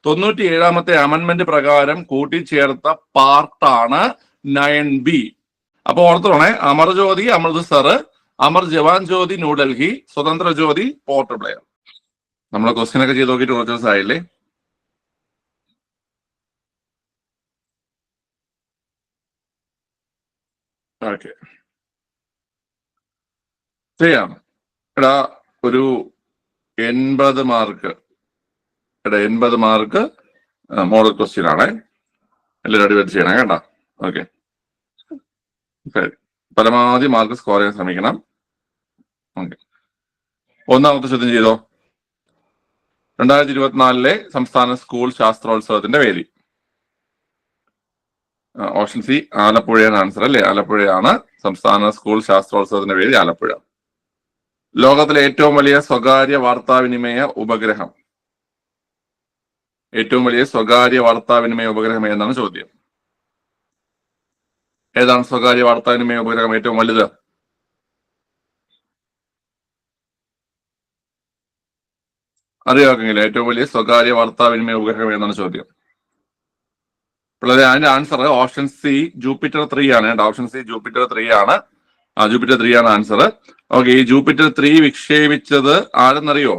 97ാമത്തെ amendment പ്രകാരം കൂട്ടിച്ചേർത്ത പാർട്ടാണ് 9B. അപ്പൊ ഓർത്തോണേ, അമർ ജ്യോതി അമൃത്സർ, അമർ ജവാൻ ജ്യോതി ന്യൂഡൽഹി, സ്വതന്ത്ര ജ്യോതി പോർട്ട് ബ്ലെയർ. നമ്മളെ ക്വസ്റ്റ്യൻ ഒക്കെ ചെയ്ത് നോക്കിയിട്ട് കുറച്ച് ദിവസമായില്ലേ? ഓക്കെ, ചെയ്യാം. എടാ ഒരു 80 മാർക്ക്, 80 മാർക്ക് മോഡൽ ക്വസ്റ്റ്യൻ ആണേ. എല്ലാവരും അടിപൊളി ചെയ്യണം കേട്ടോ. ഓക്കെ, പരമാവധി മാർക്ക് സ്കോർ ചെയ്യാൻ ശ്രമിക്കണം. ഓക്കെ, ഒന്നാമത്തെ ചോദ്യം ചെയ്തോ. 2024 സംസ്ഥാന സ്കൂൾ ശാസ്ത്രോത്സവത്തിന്റെ വേദി. ഓപ്ഷൻ സി ആലപ്പുഴയാണ് ആൻസർ അല്ലേ? ആലപ്പുഴയാണ് സംസ്ഥാന സ്കൂൾ ശാസ്ത്രോത്സവത്തിന്റെ വേദി, ആലപ്പുഴ. ലോകത്തിലെ ഏറ്റവും വലിയ സ്വകാര്യ വാർത്താവിനിമയ ഉപഗ്രഹം, ഏറ്റവും വലിയ സ്വകാര്യ വാർത്താവിനിമയ ഉപഗ്രഹം ഏതാണ് ചോദ്യം. ഏതാണ് സ്വകാര്യ വാർത്താവിനിമയ ഉപഗ്രഹം ഏറ്റവും വലുത്? അറിയാമെങ്കിൽ ഏറ്റവും വലിയ സ്വകാര്യ വാർത്താവിനിമയ ഉപഗ്രഹം ഏതാണ് ചോദ്യം. അപ്പോൾ അതിന്റെ ആൻസർ ഓപ്ഷൻ സി ജൂപ്പിറ്റർ 3 ആണ്. ഓപ്ഷൻ സി ജൂപ്പിറ്റർ 3 ആണ്. ജൂപ്പിറ്റർ 3 ആണ് ആൻസർ. ഓക്കെ, ഈ ജൂപ്പിറ്റർ 3 വിക്ഷേപിച്ചത് ആരെന്നറിയോ?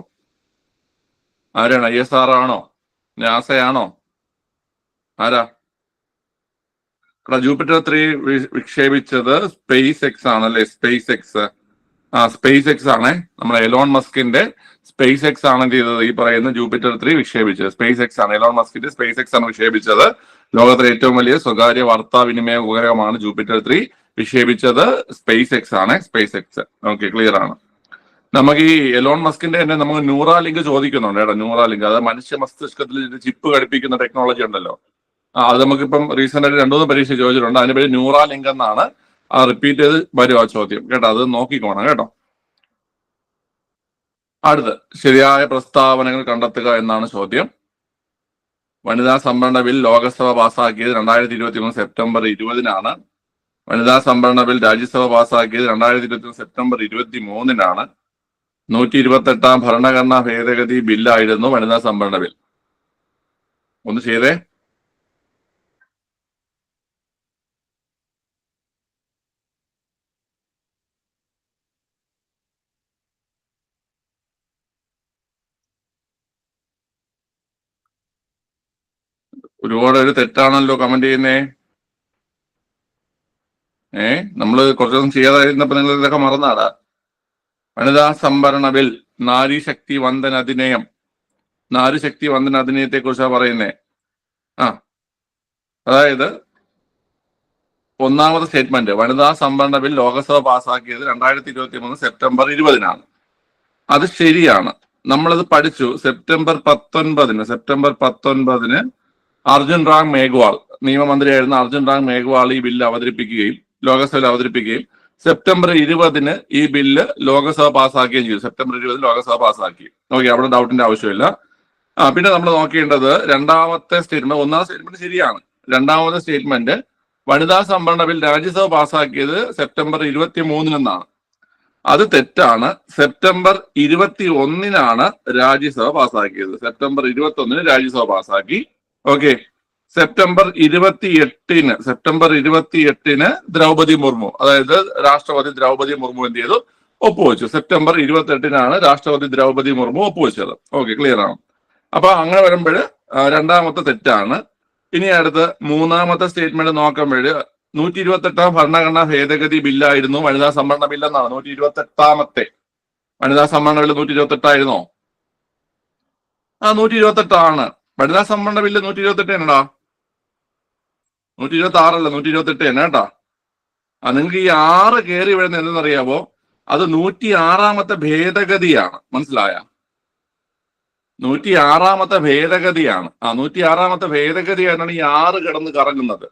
ആരാണ്? ISR ആണോ? നാസയാണോ? ആരാ? ജൂപ്പിറ്റർ 3 വിക്ഷേപിച്ചത് സ്പേസ് എക്സ് ആണല്ലേ? Space X. സ്പേസ് എക്സ് ആണ്. നമ്മുടെ എലോൺ മസ്കിന്റെ സ്പേസ് എക്സ് ആണ് എന്ത് ചെയ്തത്? ഈ പറയുന്ന ജൂപ്പിറ്റർ 3 വിക്ഷേപിച്ചത് സ്പേസ് എക്സ് ആണ്. എലോൺ മസ്കിന്റെ സ്പേസ് എക്സ് ആണ് വിക്ഷേപിച്ചത്. ലോകത്തിലെ ഏറ്റവും വലിയ സ്വകാര്യ വാർത്താവിനിമയ ഉപഗ്രഹമാണ് ജൂപ്പിറ്റർ 3. വിക്ഷേപിച്ചത് സ്പേസ് എക്സ് ആണ്. Space X. ഓക്കെ, ക്ലിയർ ആണ്. നമുക്ക് ഈ എലോൺ മസ്കിന്റെ തന്നെ നമുക്ക് ന്യൂറാലിങ്ക് ചോദിക്കുന്നുണ്ട് കേട്ടോ. ന്യൂറാലിങ്ക്, അത് മനുഷ്യ മസ്തിഷ്കത്തിൽ ചിപ്പ് ഘടിപ്പിക്കുന്ന ടെക്നോളജി ഉണ്ടല്ലോ. അത് നമുക്കിപ്പം റീസെന്റ് ആയിട്ട് 2-3 പരീക്ഷ ചോദിച്ചിട്ടുണ്ട്. അതിന്റെ പേര് ന്യൂറാലിങ്ക് എന്നാണ്. റിപ്പീറ്റ് ചെയ്ത് വരും ആ ചോദ്യം കേട്ടോ. അത് നോക്കിക്കോണം കേട്ടോ. അടുത്ത്, ശരിയായ പ്രസ്താവനകൾ കണ്ടെത്തുക എന്നാണ് ചോദ്യം. വനിതാ സംവരണ ബിൽ ലോക്സഭ പാസാക്കിയത് 2023 സെപ്റ്റംബർ 20-നാണ്. വനിതാ സംവരണ ബിൽ രാജ്യസഭ പാസാക്കിയത് 2023 സെപ്റ്റംബർ 23-നാണ്. 128ാം ഭരണഘടനാ ഭേദഗതി ബില്ലായിരുന്നു വനിതാ സംവരണ ബിൽ. ഒന്ന് ചെയ്തേ. ഒരുപാട് ഒരു തെറ്റാണല്ലോ കമന്റ് ചെയ്യുന്നേ. നമ്മള് കുറച്ചു ദിവസം ചെയ്യാതായിരുന്നപ്പോ നിങ്ങൾ ഇതൊക്കെ മറന്നാടാ. വനിതാ സംവരണ ബിൽ, നാരീശക്തി വന്ദന അധിനിയം. നാരീശക്തി വന്ദന അധിനിയത്തെ കുറിച്ചാണ് പറയുന്നേ. അതായത് ഒന്നാമത്തെ സ്റ്റേറ്റ്മെന്റ്, വനിതാ സംവരണ ബിൽ ലോക്സഭ പാസാക്കിയത് 2023 സെപ്റ്റംബർ 20-നാണ്. അത് ശരിയാണ്. നമ്മളത് പഠിച്ചു. സെപ്റ്റംബർ 19-ന് അർജുൻ റാം മേഘ്വാൾ, നിയമമന്ത്രിയായിരുന്ന അർജുൻ റാം മേഘ്വാൾ ഈ ബില്ല് അവതരിപ്പിക്കുകയും ലോക്സഭയിൽ അവതരിപ്പിക്കുകയും സെപ്റ്റംബർ 20-ന് ഈ ബില്ല് ലോക്സഭ പാസ്സാക്കുകയും ചെയ്തു. സെപ്റ്റംബർ 20 ലോക്സഭ പാസ്സാക്കി. ഓക്കെ, അവിടെ ഡൗട്ടിന്റെ ആവശ്യമില്ല. പിന്നെ നമ്മൾ നോക്കേണ്ടത് രണ്ടാമത്തെ സ്റ്റേറ്റ്മെന്റ്. ഒന്നാമത്തെ സ്റ്റേറ്റ്മെന്റ് ശരിയാണ്. രണ്ടാമത്തെ സ്റ്റേറ്റ്മെന്റ്, വനിതാ സംവരണ ബിൽ രാജ്യസഭ പാസ്സാക്കിയത് സെപ്റ്റംബർ 23-നാണ്. അത് തെറ്റാണ്. സെപ്റ്റംബർ 21-നാണ് രാജ്യസഭ പാസ്സാക്കിയത്. സെപ്റ്റംബർ 21-ന് രാജ്യസഭ പാസ്സാക്കി. ഓക്കെ, സെപ്റ്റംബർ 28-ന് ദ്രൗപദി മുർമു, അതായത് രാഷ്ട്രപതി ദ്രൗപദി മുർമു എന്ത് ചെയ്തു? ഒപ്പുവെച്ചു. സെപ്റ്റംബർ 28-നാണ് രാഷ്ട്രപതി ദ്രൗപദി മുർമു ഒപ്പുവെച്ചത്. ഓക്കെ, ക്ലിയർ ആണ്. അപ്പൊ അങ്ങനെ വരുമ്പോൾ രണ്ടാമത്തെ തെറ്റാണ്. ഇനി അടുത്ത് മൂന്നാമത്തെ സ്റ്റേറ്റ്മെന്റ് നോക്കുമ്പോൾ 128ാം ഭരണഘടനാ ഭേദഗതി ബില്ലായിരുന്നു വനിതാ സംവരണ ബില്ലെന്നാണ്. 128ാമത്തെ വനിതാ സംവരണ ബില്ല് 128 128 വനിതാ സംവരണ ബില്ല് 128 എന്നടാ. 126 128 തന്നെ കേട്ടാ. നിങ്ങൾക്ക് ഈ 6 കയറി വരുന്ന എന്തെന്നറിയാമോ? അത് 106ാമത്തെ ഭേദഗതിയാണ്. മനസ്സിലായ? 106ാമത്തെ ഭേദഗതിയാണ്. 106ാമത്തെ ഭേദഗതിയാണ് ഈ 6 കിടന്ന് കറങ്ങുന്നത്.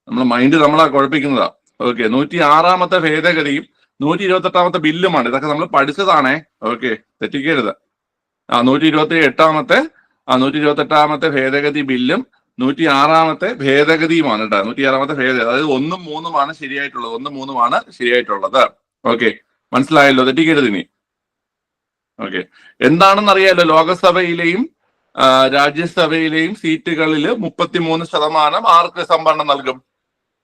നമ്മളെ മൈൻഡ് നമ്മളാ കുഴപ്പിക്കുന്നതാ. ഓക്കെ, 106ാമത്തെ ഭേദഗതിയും 128ാമത്തെ ബില്ലുമാണ്. ഇതൊക്കെ നമ്മൾ പഠിച്ചതാണേ. ഓക്കെ, തെറ്റിക്കരുത്. 128ാമത്തെ ഭേദഗതി ബില്ലും 106ാമത്തെ ഭേദഗതിയുമാണ് കേട്ടോ. 106ാമത്തെ ഭേദഗതി, അതായത് 1ഉം 3ഉമാണ് ശരിയായിട്ടുള്ളത്. 1ഉം 3ഉമാണ് ശരിയായിട്ടുള്ളത്. ഓക്കെ, മനസ്സിലായല്ലോ? തെറ്റിക്കരുത് ഇനി. ഓക്കെ, എന്താണെന്ന് അറിയാലോ? ലോകസഭയിലെയും രാജ്യസഭയിലെയും സീറ്റുകളിൽ 33% ആർക്ക് സംവരണം നൽകും?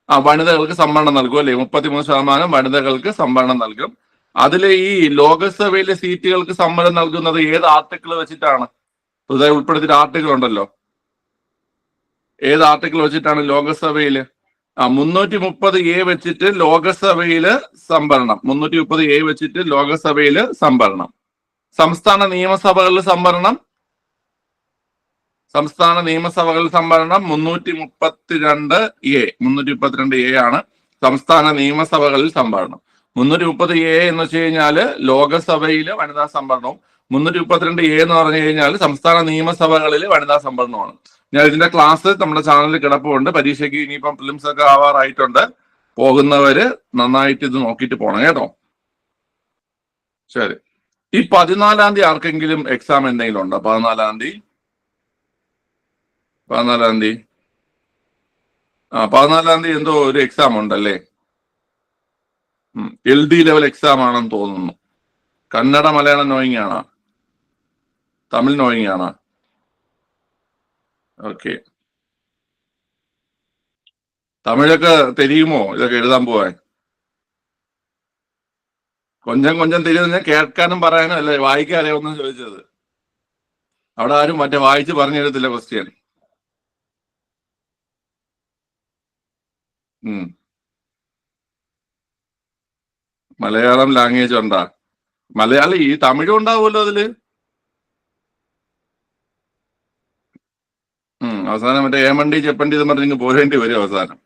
വനിതകൾക്ക് സംവരണം നൽകും അല്ലെ? 33% വനിതകൾക്ക് സംവരണം നൽകും. അതിലെ ഈ ലോകസഭയിലെ സീറ്റുകൾക്ക് സംവരണം നൽകുന്നത് ഏത് ആർട്ടിക്കിൾ വെച്ചിട്ടാണ്? പുതുതായി ഉൾപ്പെടുത്തിയ ആർട്ടിക്കിൾ ഉണ്ടല്ലോ. ഏത് ആർട്ടിക്കിൾ വെച്ചിട്ടാണ് ലോകസഭയില്? 330A വെച്ചിട്ട് ലോകസഭയില് സംവരണം. 330A വെച്ചിട്ട് ലോകസഭയില് സംവരണം. സംസ്ഥാന നിയമസഭകളിൽ സംവരണം. സംസ്ഥാന നിയമസഭകളിൽ സംവരണം 332A ആണ് സംസ്ഥാന നിയമസഭകളിൽ സംവരണം. 330A എന്ന് വെച്ച് കഴിഞ്ഞാല് ലോകസഭയില് വനിതാ സംവരണവും 332A എന്ന് പറഞ്ഞു കഴിഞ്ഞാൽ സംസ്ഥാന നിയമസഭകളിൽ വനിതാ സംവരണമാണ്. ഞാൻ ഇതിന്റെ ക്ലാസ് നമ്മുടെ ചാനലിൽ കിടപ്പുണ്ട്. പരീക്ഷയ്ക്ക് ഇനിയിപ്പം പ്രിലിംസ് ഒക്കെ ആവാറായിട്ടുണ്ട്. പോകുന്നവര് നന്നായിട്ട് ഇത് നോക്കിയിട്ട് പോണം കേട്ടോ. ശരി. ഈ 14-ാം തീയതി ആർക്കെങ്കിലും എക്സാം എന്തെങ്കിലും ഉണ്ടോ? 14-ാം തീയതി 14-ാം തീയതി എന്തോ ഒരു എക്സാം ഉണ്ടല്ലേ? LD ലെവൽ എക്സാം ആണെന്ന് തോന്നുന്നു. കന്നഡ മലയാളം നോയിങ് ആണോ? തമിഴ് നോയിങ് ആണോ? ഓക്കെ. തമിഴൊക്കെ തെരിയുമോ ഇതൊക്കെ എഴുതാൻ പോവാൻ? കൊഞ്ചം തെരിയുന്ന കേൾക്കാനും പറയാനും അല്ലേ, വായിക്കാൻ അറിയാമെന്ന് ചോദിച്ചത്. അവിടെ ആരും മറ്റേ വായിച്ച് പറഞ്ഞു തരത്തില്ല ക്വസ്റ്റ്യൻ. മലയാളം ലാംഗ്വേജ് ഉണ്ടാ? മലയാളി ഈ തമിഴും ഉണ്ടാവുമല്ലോ അതില്. അവസാനം മറ്റേ ഏമണ്ടി ചെപ്പണ്ടി എന്ന് പറഞ്ഞ് പോരേണ്ടി വരും അവസാനം.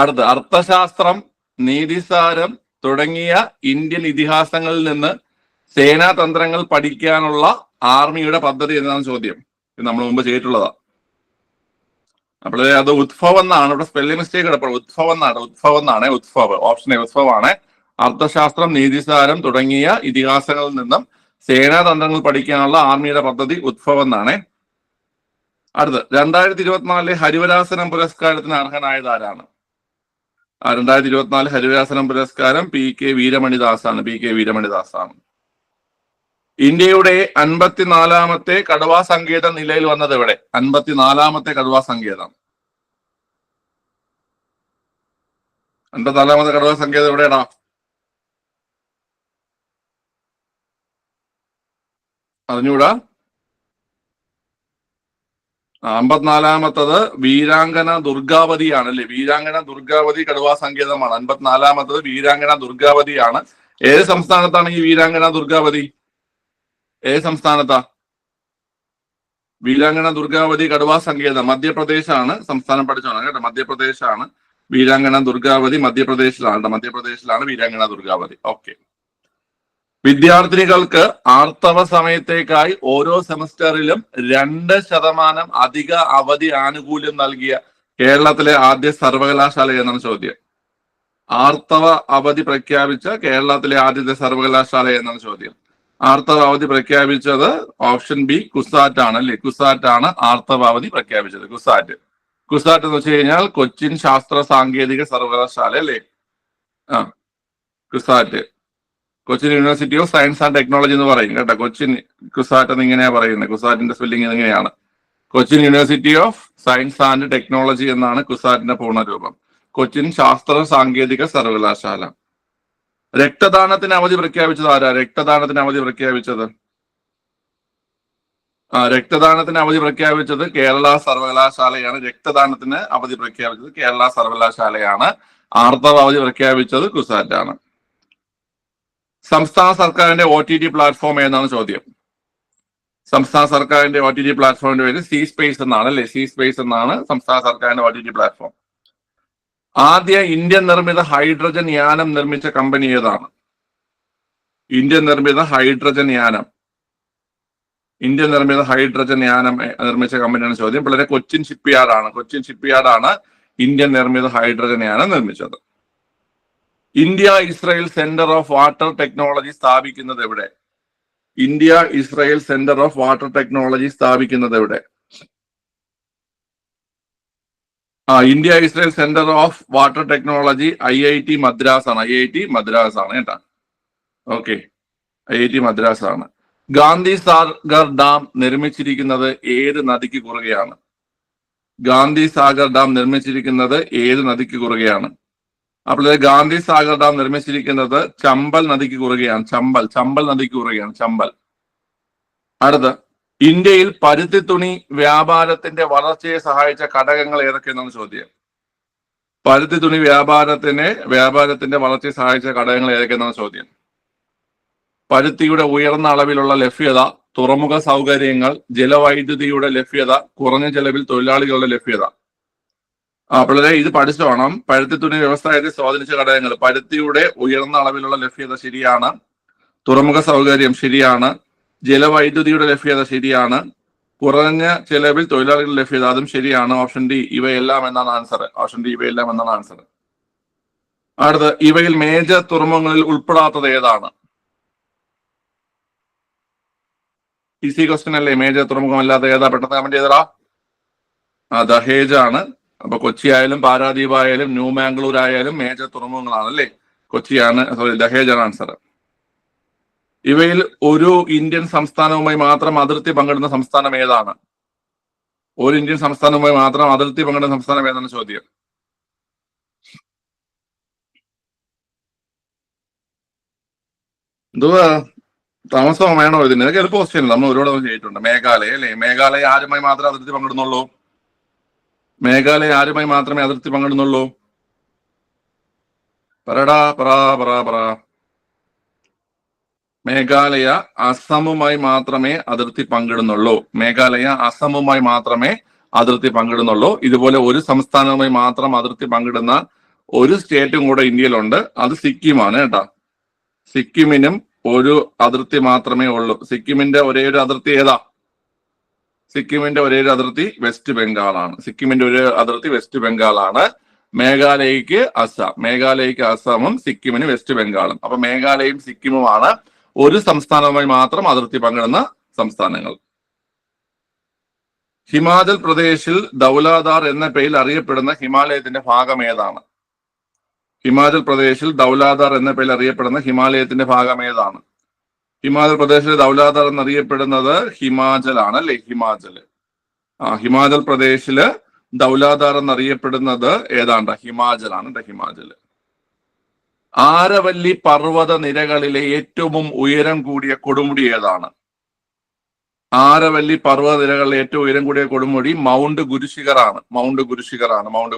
അടുത്ത അർത്ഥശാസ്ത്രം, നീതിസാരം തുടങ്ങിയ ഇന്ത്യൻ ഇതിഹാസങ്ങളിൽ നിന്ന് സേനാതന്ത്രങ്ങൾ പഠിക്കാനുള്ള ആർമിയുടെ പദ്ധതി എന്നാണ് ചോദ്യം. ഇത് നമ്മൾ മുമ്പ് ചെയ്തിട്ടുള്ളതാ. അപ്പോൾ അത് ഉത്ഭവം എന്നാണ്. ഇവിടെ സ്പെല്ലിംഗ് മിസ്റ്റേക്ക് കിടപ്പുള്ളത്. ഉത്ഭവം എന്നാണ്. Option A ഉത്ഭവമാണ്. അർത്ഥശാസ്ത്രം, നീതിസാരം തുടങ്ങിയ ഇതിഹാസങ്ങളിൽ നിന്നും സേനാതന്ത്രങ്ങൾ പഠിക്കാനുള്ള ആർമിയുടെ പദ്ധതി ഉത്ഭവം എന്നാണ്. അടുത്ത് 2024 ഹരിവരാസനം പുരസ്കാരത്തിന് അർഹനായത് ആരാണ്? 2024 ഹരിവരാസനം പുരസ്കാരം PK വീരമണിദാസാണ്. ഇന്ത്യയുടെ 54-ാമത്തെ കടുവാ സങ്കേതം നിലയിൽ വന്നത് എവിടെ? 54-ാമത്തെ കടുവാ സങ്കേതം. 54-ാമത്തെ കടുവാ സങ്കേതം എവിടെയാടാ? അറിഞ്ഞൂടാ? 54-ാമത്തത് വീരാങ്കന ദുർഗാവതിയാണ് അല്ലെ? വീരാങ്കന ദുർഗാവതി കടുവാ സങ്കേതമാണ്. 54-ാമത്തത് വീരാങ്കന ദുർഗാവതിയാണ്. ഏത് സംസ്ഥാനത്താണ് ഈ വീരാങ്കന ദുർഗാവതി? ഏത് സംസ്ഥാനത്താ വീരാങ്കന ദുർഗാവതി കടുവാ സങ്കേതം? മധ്യപ്രദേശാണ്. സംസ്ഥാനം പഠിച്ചോണം കേട്ടോ. മധ്യപ്രദേശാണ് വീരാങ്കന ദുർഗാവതി. മധ്യപ്രദേശിലാണ് വീരാങ്കന ദുർഗാവതി. ഓക്കെ. വിദ്യാർത്ഥിനികൾക്ക് ആർത്തവ സമയത്തേക്കായി ഓരോ സെമസ്റ്ററിലും 2% അധിക അവധി ആനുകൂല്യം നൽകിയ കേരളത്തിലെ ആദ്യ സർവകലാശാല എന്നാണ് ചോദ്യം. ആർത്തവ അവധി പ്രഖ്യാപിച്ച കേരളത്തിലെ ആദ്യത്തെ സർവകലാശാല എന്നാണ് ചോദ്യം. ആർത്തവ അവധി പ്രഖ്യാപിച്ചത് ഓപ്ഷൻ ബി കുസാറ്റ് ആണ് അല്ലെ? കുസാറ്റ് ആണ് ആർത്തവ അവധി പ്രഖ്യാപിച്ചത്. കുസാറ്റ് എന്ന് വെച്ച് കഴിഞ്ഞാൽ കൊച്ചിൻ ശാസ്ത്ര സാങ്കേതിക സർവകലാശാല അല്ലേ? CUSAT Cochin university of science and technology എന്ന് പറയും കേട്ടോ. കൊച്ചിൻ കുസാറ്റ് എന്ന് ഇങ്ങനെയാ പറയുന്നത്. കുസാറ്റിന്റെ സ്പെല്ലിംഗ് ഇങ്ങനെയാണ്. Cochin university of science and technology എന്നാണ് കുസാറ്റിന്റെ പൂർണ്ണരൂപം. കൊച്ചിൻ ശാസ്ത്ര സാങ്കേതിക സർവകലാശാല. രക്തദാനത്തിന് അവധി പ്രഖ്യാപിച്ചത് ആരാ? രക്തദാനത്തിന് അവധി പ്രഖ്യാപിച്ചത് കേരള സർവകലാശാലയാണ്. രക്തദാനത്തിന് അവധി പ്രഖ്യാപിച്ചത് കേരള സർവകലാശാലയാണ്. ആർത്തവ അവധി പ്രഖ്യാപിച്ചത് കുസാറ്റാണ്. സംസ്ഥാന സർക്കാരിന്റെ OTT പ്ലാറ്റ്ഫോം ഏതാണ് ചോദ്യം? സംസ്ഥാന സർക്കാരിന്റെ OTT പ്ലാറ്റ്ഫോമിന്റെ പേര് സി സ്പേസ് എന്നാണ് അല്ലെ? സി സ്പേസ് എന്നാണ് സംസ്ഥാന സർക്കാരിന്റെ OTT പ്ലാറ്റ്ഫോം. ആദ്യ ഇന്ത്യൻ നിർമ്മിത ഹൈഡ്രജൻ യാനം നിർമ്മിച്ച കമ്പനി ഏതാണ്? ഇന്ത്യൻ നിർമ്മിത ഹൈഡ്രജൻ യാനം നിർമ്മിച്ച കമ്പനിയാണ് ചോദ്യം. വളരെ കൊച്ചിൻ ഷിപ്പ്യാർഡാണ് ഇന്ത്യൻ നിർമ്മിത ഹൈഡ്രജൻ യാനം നിർമ്മിച്ചത്. India Israel centre of water technology സ്ഥാപിക്കുന്നത് എവിടെ? India Israel centre of water technology സ്ഥാപിക്കുന്നത് എവിടെ? India Israel centre of water technology IIT Madras ആണ്. കേട്ടാ. ഓക്കെ, IIT മദ്രാസ് ആണ്. ഗാന്ധി സാഗർ ഡാം നിർമ്മിച്ചിരിക്കുന്നത് ഏത് നദിക്ക് കുറുകെയാണ്? ഗാന്ധി സാഗർ ഡാം നിർമ്മിച്ചിരിക്കുന്നത് ഏത് നദിക്ക് കുറുകെയാണ്? അപ്പോൾ ഗാന്ധി സാഗർ ഡാം നിർമ്മിച്ചിരിക്കുന്നത് ചമ്പൽ നദിക്ക് കുറുകെയാണ്. ചമ്പൽ നദിക്ക് കുറുകെയാണ്. ചമ്പൽ. അടുത്ത, ഇന്ത്യയിൽ പരുത്തി തുണി വ്യാപാരത്തിന്റെ വളർച്ചയെ സഹായിച്ച ഘടകങ്ങൾ ഏതൊക്കെയെന്നാണ് ചോദ്യം. പരുത്തി തുണി വ്യാപാരത്തിന്റെ വളർച്ചയെ സഹായിച്ച ഘടകങ്ങൾ ഏതൊക്കെയെന്നാണ് ചോദ്യം. പരുത്തിയുടെ ഉയർന്ന അളവിലുള്ള ലഭ്യത, തുറമുഖ സൗകര്യങ്ങൾ, ജലവൈദ്യുതിയുടെ ലഭ്യത, കുറഞ്ഞ ചെലവിൽ തൊഴിലാളികളുടെ ലഭ്യത. പിള്ളേരെ ഇത് പഠിച്ചു വേണം. പരുത്തി തുണി വ്യവസായത്തെ സ്വാധീനിച്ച ഘടകങ്ങൾ: പരുത്തിയുടെ ഉയർന്ന അളവിലുള്ള ലഭ്യത ശരിയാണ്, തുറമുഖ സൗകര്യം ശരിയാണ്, ജലവൈദ്യുതിയുടെ ലഭ്യത ശരിയാണ്, കുറഞ്ഞ ചെലവിൽ തൊഴിലാളികളുടെ ലഭ്യത അതും ശരിയാണ്. ഓപ്ഷൻ ഡി ഇവയെല്ലാം എന്നാണ് ആൻസർ. ഓപ്ഷൻ ഡി ഇവയെല്ലാം എന്നാണ് ആൻസർ. അടുത്ത്, ഇവയിൽ മേജർ തുറമുഖങ്ങളിൽ ഉൾപ്പെടാത്തത് ഏതാണ്? ഈസി ക്വസ്റ്റ്യൻ അല്ലേ? മേജർ തുറമുഖം അല്ലാത്ത ഏതാ? പെട്ടെന്ന് കമന്റ് ചെയ്തടാ. ദഹേജ് ആണ്. അപ്പൊ കൊച്ചി ആയാലും പാരാദ്വീപ് ആയാലും ന്യൂ മാംഗ്ലൂർ ആയാലും മേജർ തുറമുഖങ്ങളാണ് അല്ലേ? കൊച്ചിയാണ്, ദഹേജ് ആണ് ആൻസർ. ഇവയിൽ ഒരു ഇന്ത്യൻ സംസ്ഥാനവുമായി മാത്രം അതിർത്തി പങ്കിടുന്ന സംസ്ഥാനം ഏതാണ്? ഒരു ഇന്ത്യൻ സംസ്ഥാനവുമായി മാത്രം അതിർത്തി പങ്കിടുന്ന സംസ്ഥാനം ഏതാണ് ചോദ്യം. എന്തുവാ താമസം വേണോ ഇതിന്? ഇതൊക്കെ എളുപ്പ ക്വസ്റ്റ്യൻ നമ്മൾ ഒരുപാട് ചെയ്തിട്ടുണ്ട്. മേഘാലയ അല്ലേ? മേഘാലയ ആരുമായി മാത്രമേ അതിർത്തി പങ്കിടുന്നുള്ളൂ? മേഘാലയ ആരുമായി മാത്രമേ അതിർത്തി പങ്കിടുന്നുള്ളൂ? പറടാ, പറ. മേഘാലയ അസമുമായി മാത്രമേ അതിർത്തി പങ്കിടുന്നുള്ളൂ. മേഘാലയ അസമുമായി മാത്രമേ അതിർത്തി പങ്കിടുന്നുള്ളൂ. ഇതുപോലെ ഒരു സംസ്ഥാനവുമായി മാത്രം അതിർത്തി പങ്കിടുന്ന ഒരു സ്റ്റേറ്റും കൂടെ ഇന്ത്യയിലുണ്ട്. അത് സിക്കിമാണ് കേട്ടാ. സിക്കിമിനും ഒരു അതിർത്തി മാത്രമേ ഉള്ളൂ. സിക്കിമിന്റെ ഒരേ ഒരു അതിർത്തി ഏതാ? സിക്കിമിന്റെ ഒരേ ഒരു അതിർത്തി വെസ്റ്റ് ബംഗാളാണ്. സിക്കിമിന്റെ ഒരു അതിർത്തി വെസ്റ്റ് ബംഗാളാണ്. മേഘാലയക്ക് അസമും സിക്കിമിന് വെസ്റ്റ് ബംഗാളും. അപ്പൊ മേഘാലയയും സിക്കിമുമാണ് ഒരു സംസ്ഥാനവുമായി മാത്രം അതിർത്തി പങ്കിടുന്ന സംസ്ഥാനങ്ങൾ. ഹിമാചൽ പ്രദേശിൽ ധൗലാധാർ എന്ന പേരിൽ അറിയപ്പെടുന്ന ഹിമാലയത്തിന്റെ ഭാഗം ഏതാണ്? ഹിമാചൽ പ്രദേശിൽ ധൗലാധാർ എന്ന പേരിൽ അറിയപ്പെടുന്ന ഹിമാലയത്തിന്റെ ഭാഗം ഏതാണ്? ഹിമാചൽ പ്രദേശിൽ ധൗലാധാർ എന്നറിയപ്പെടുന്നത് ഹിമാചൽ ആണ് അല്ലേ? ഹിമാചൽ പ്രദേശില് ധൗലാധാർ എന്നറിയപ്പെടുന്നത് ഏതാണ്ട് ഹിമാചലാണ്. ഹിമാചൽ. ആരവല്ലി പർവ്വത നിരകളിലെ ഏറ്റവും ഉയരം കൂടിയ കൊടുമുടി ഏതാണ്? ആരവല്ലി പർവ്വത നിരകളിലെ ഏറ്റവും ഉയരം കൂടിയ കൊടുമുടി മൗണ്ട് ഗുരുശിഖർ ആണ്. മൗണ്ട്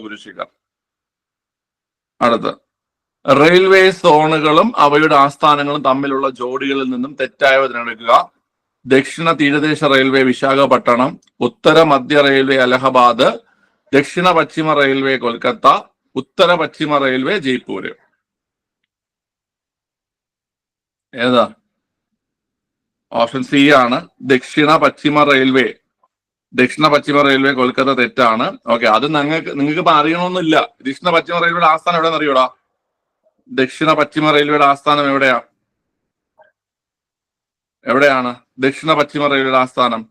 ഗുരുശിഖർ. അടുത്ത്, റെയിൽവേ സോണുകളും അവയുടെ ആസ്ഥാനങ്ങളും തമ്മിലുള്ള ജോഡികളിൽ നിന്നും തെറ്റായവ തിരഞ്ഞെടുക്കുക. ദക്ഷിണ തീരദേശ റെയിൽവേ വിശാഖപട്ടണം, ഉത്തര മധ്യ റെയിൽവേ അലഹബാദ്, ദക്ഷിണ പശ്ചിമ റെയിൽവേ കൊൽക്കത്ത, ഉത്തര പശ്ചിമ റെയിൽവേ ജയ്പൂര്. ഏതാ? ഓപ്ഷൻ സി ആണ് ദക്ഷിണ പശ്ചിമ റെയിൽവേ കൊൽക്കത്ത തെറ്റാണ്. ഓക്കെ, അത് നിങ്ങൾക്ക് ഇപ്പൊ അറിയണമെന്നില്ല. ദക്ഷിണ പശ്ചിമ റെയിൽവേയുടെ ആസ്ഥാനം എവിടെയെന്ന് അറിയൂടാ? ദക്ഷിണ പശ്ചിമ റെയിൽവേയുടെ ആസ്ഥാനം എവിടെയാണ് ദക്ഷിണ പശ്ചിമ റെയിൽവേയുടെ ആസ്ഥാനം?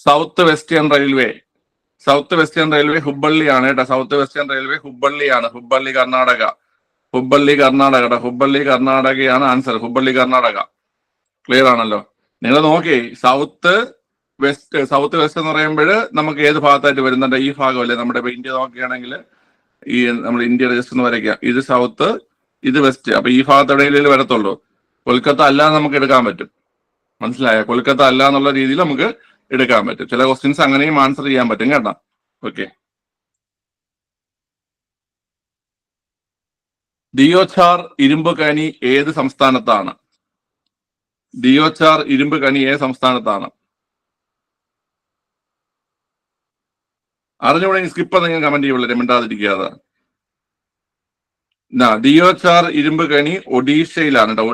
സൗത്ത് വെസ്റ്റേൺ റെയിൽവേ ഹുബ്ബള്ളിയാണ് കേട്ടോ. സൗത്ത് വെസ്റ്റേൺ റെയിൽവേ ഹുബ്ബള്ളിയാണ്. ഹുബ്ബള്ളി കർണാടകയാണ് ആൻസർ. ഹുബ്ബള്ളി കർണാടക. ക്ലിയർ ആണല്ലോ? നിങ്ങൾ നോക്കി, സൗത്ത് വെസ്റ്റ് എന്ന് പറയുമ്പോൾ നമുക്ക് ഏത് ഭാഗത്തായിട്ട് വരുന്നുണ്ട്? ഈ ഭാഗമല്ലേ? നമ്മുടെ ഇപ്പൊ ഇന്ത്യ നോക്കുകയാണെങ്കിൽ ഈ നമ്മൾ ഇന്ത്യ ജസ്റ്റ് ഒന്ന് വരയ്ക്കാം. ഇത് സൗത്ത്, ഇത് വെസ്റ്റ്. അപ്പൊ ഈ ഭാഗത്ത് എവിടെയെങ്കിലും വരത്തുള്ളൂ. കൊൽക്കത്ത അല്ലാതെ നമുക്ക് എടുക്കാൻ പറ്റും. മനസ്സിലായോ? കൊൽക്കത്ത അല്ല എന്നുള്ള രീതിയിൽ നമുക്ക് എടുക്കാൻ പറ്റും. ചില ക്വസ്റ്റ്യൻസ് അങ്ങനെയും ആൻസർ ചെയ്യാൻ പറ്റും കേട്ടോ. ഓക്കെ. ദിയോഛാർ ഇരുമ്പ് ഖനി ഏത് സംസ്ഥാനത്താണ്? അറിഞ്ഞുകൂടെ? സ്കിപ്പ് നിങ്ങൾ കമന്റ് ചെയ്യുള്ളൂ, മിണ്ടാതിരിക്കാതെ. ദിയോഛാർ ഇരുമ്പ് ഖനി ഒഡീഷയിലാണ് കേട്ടോ.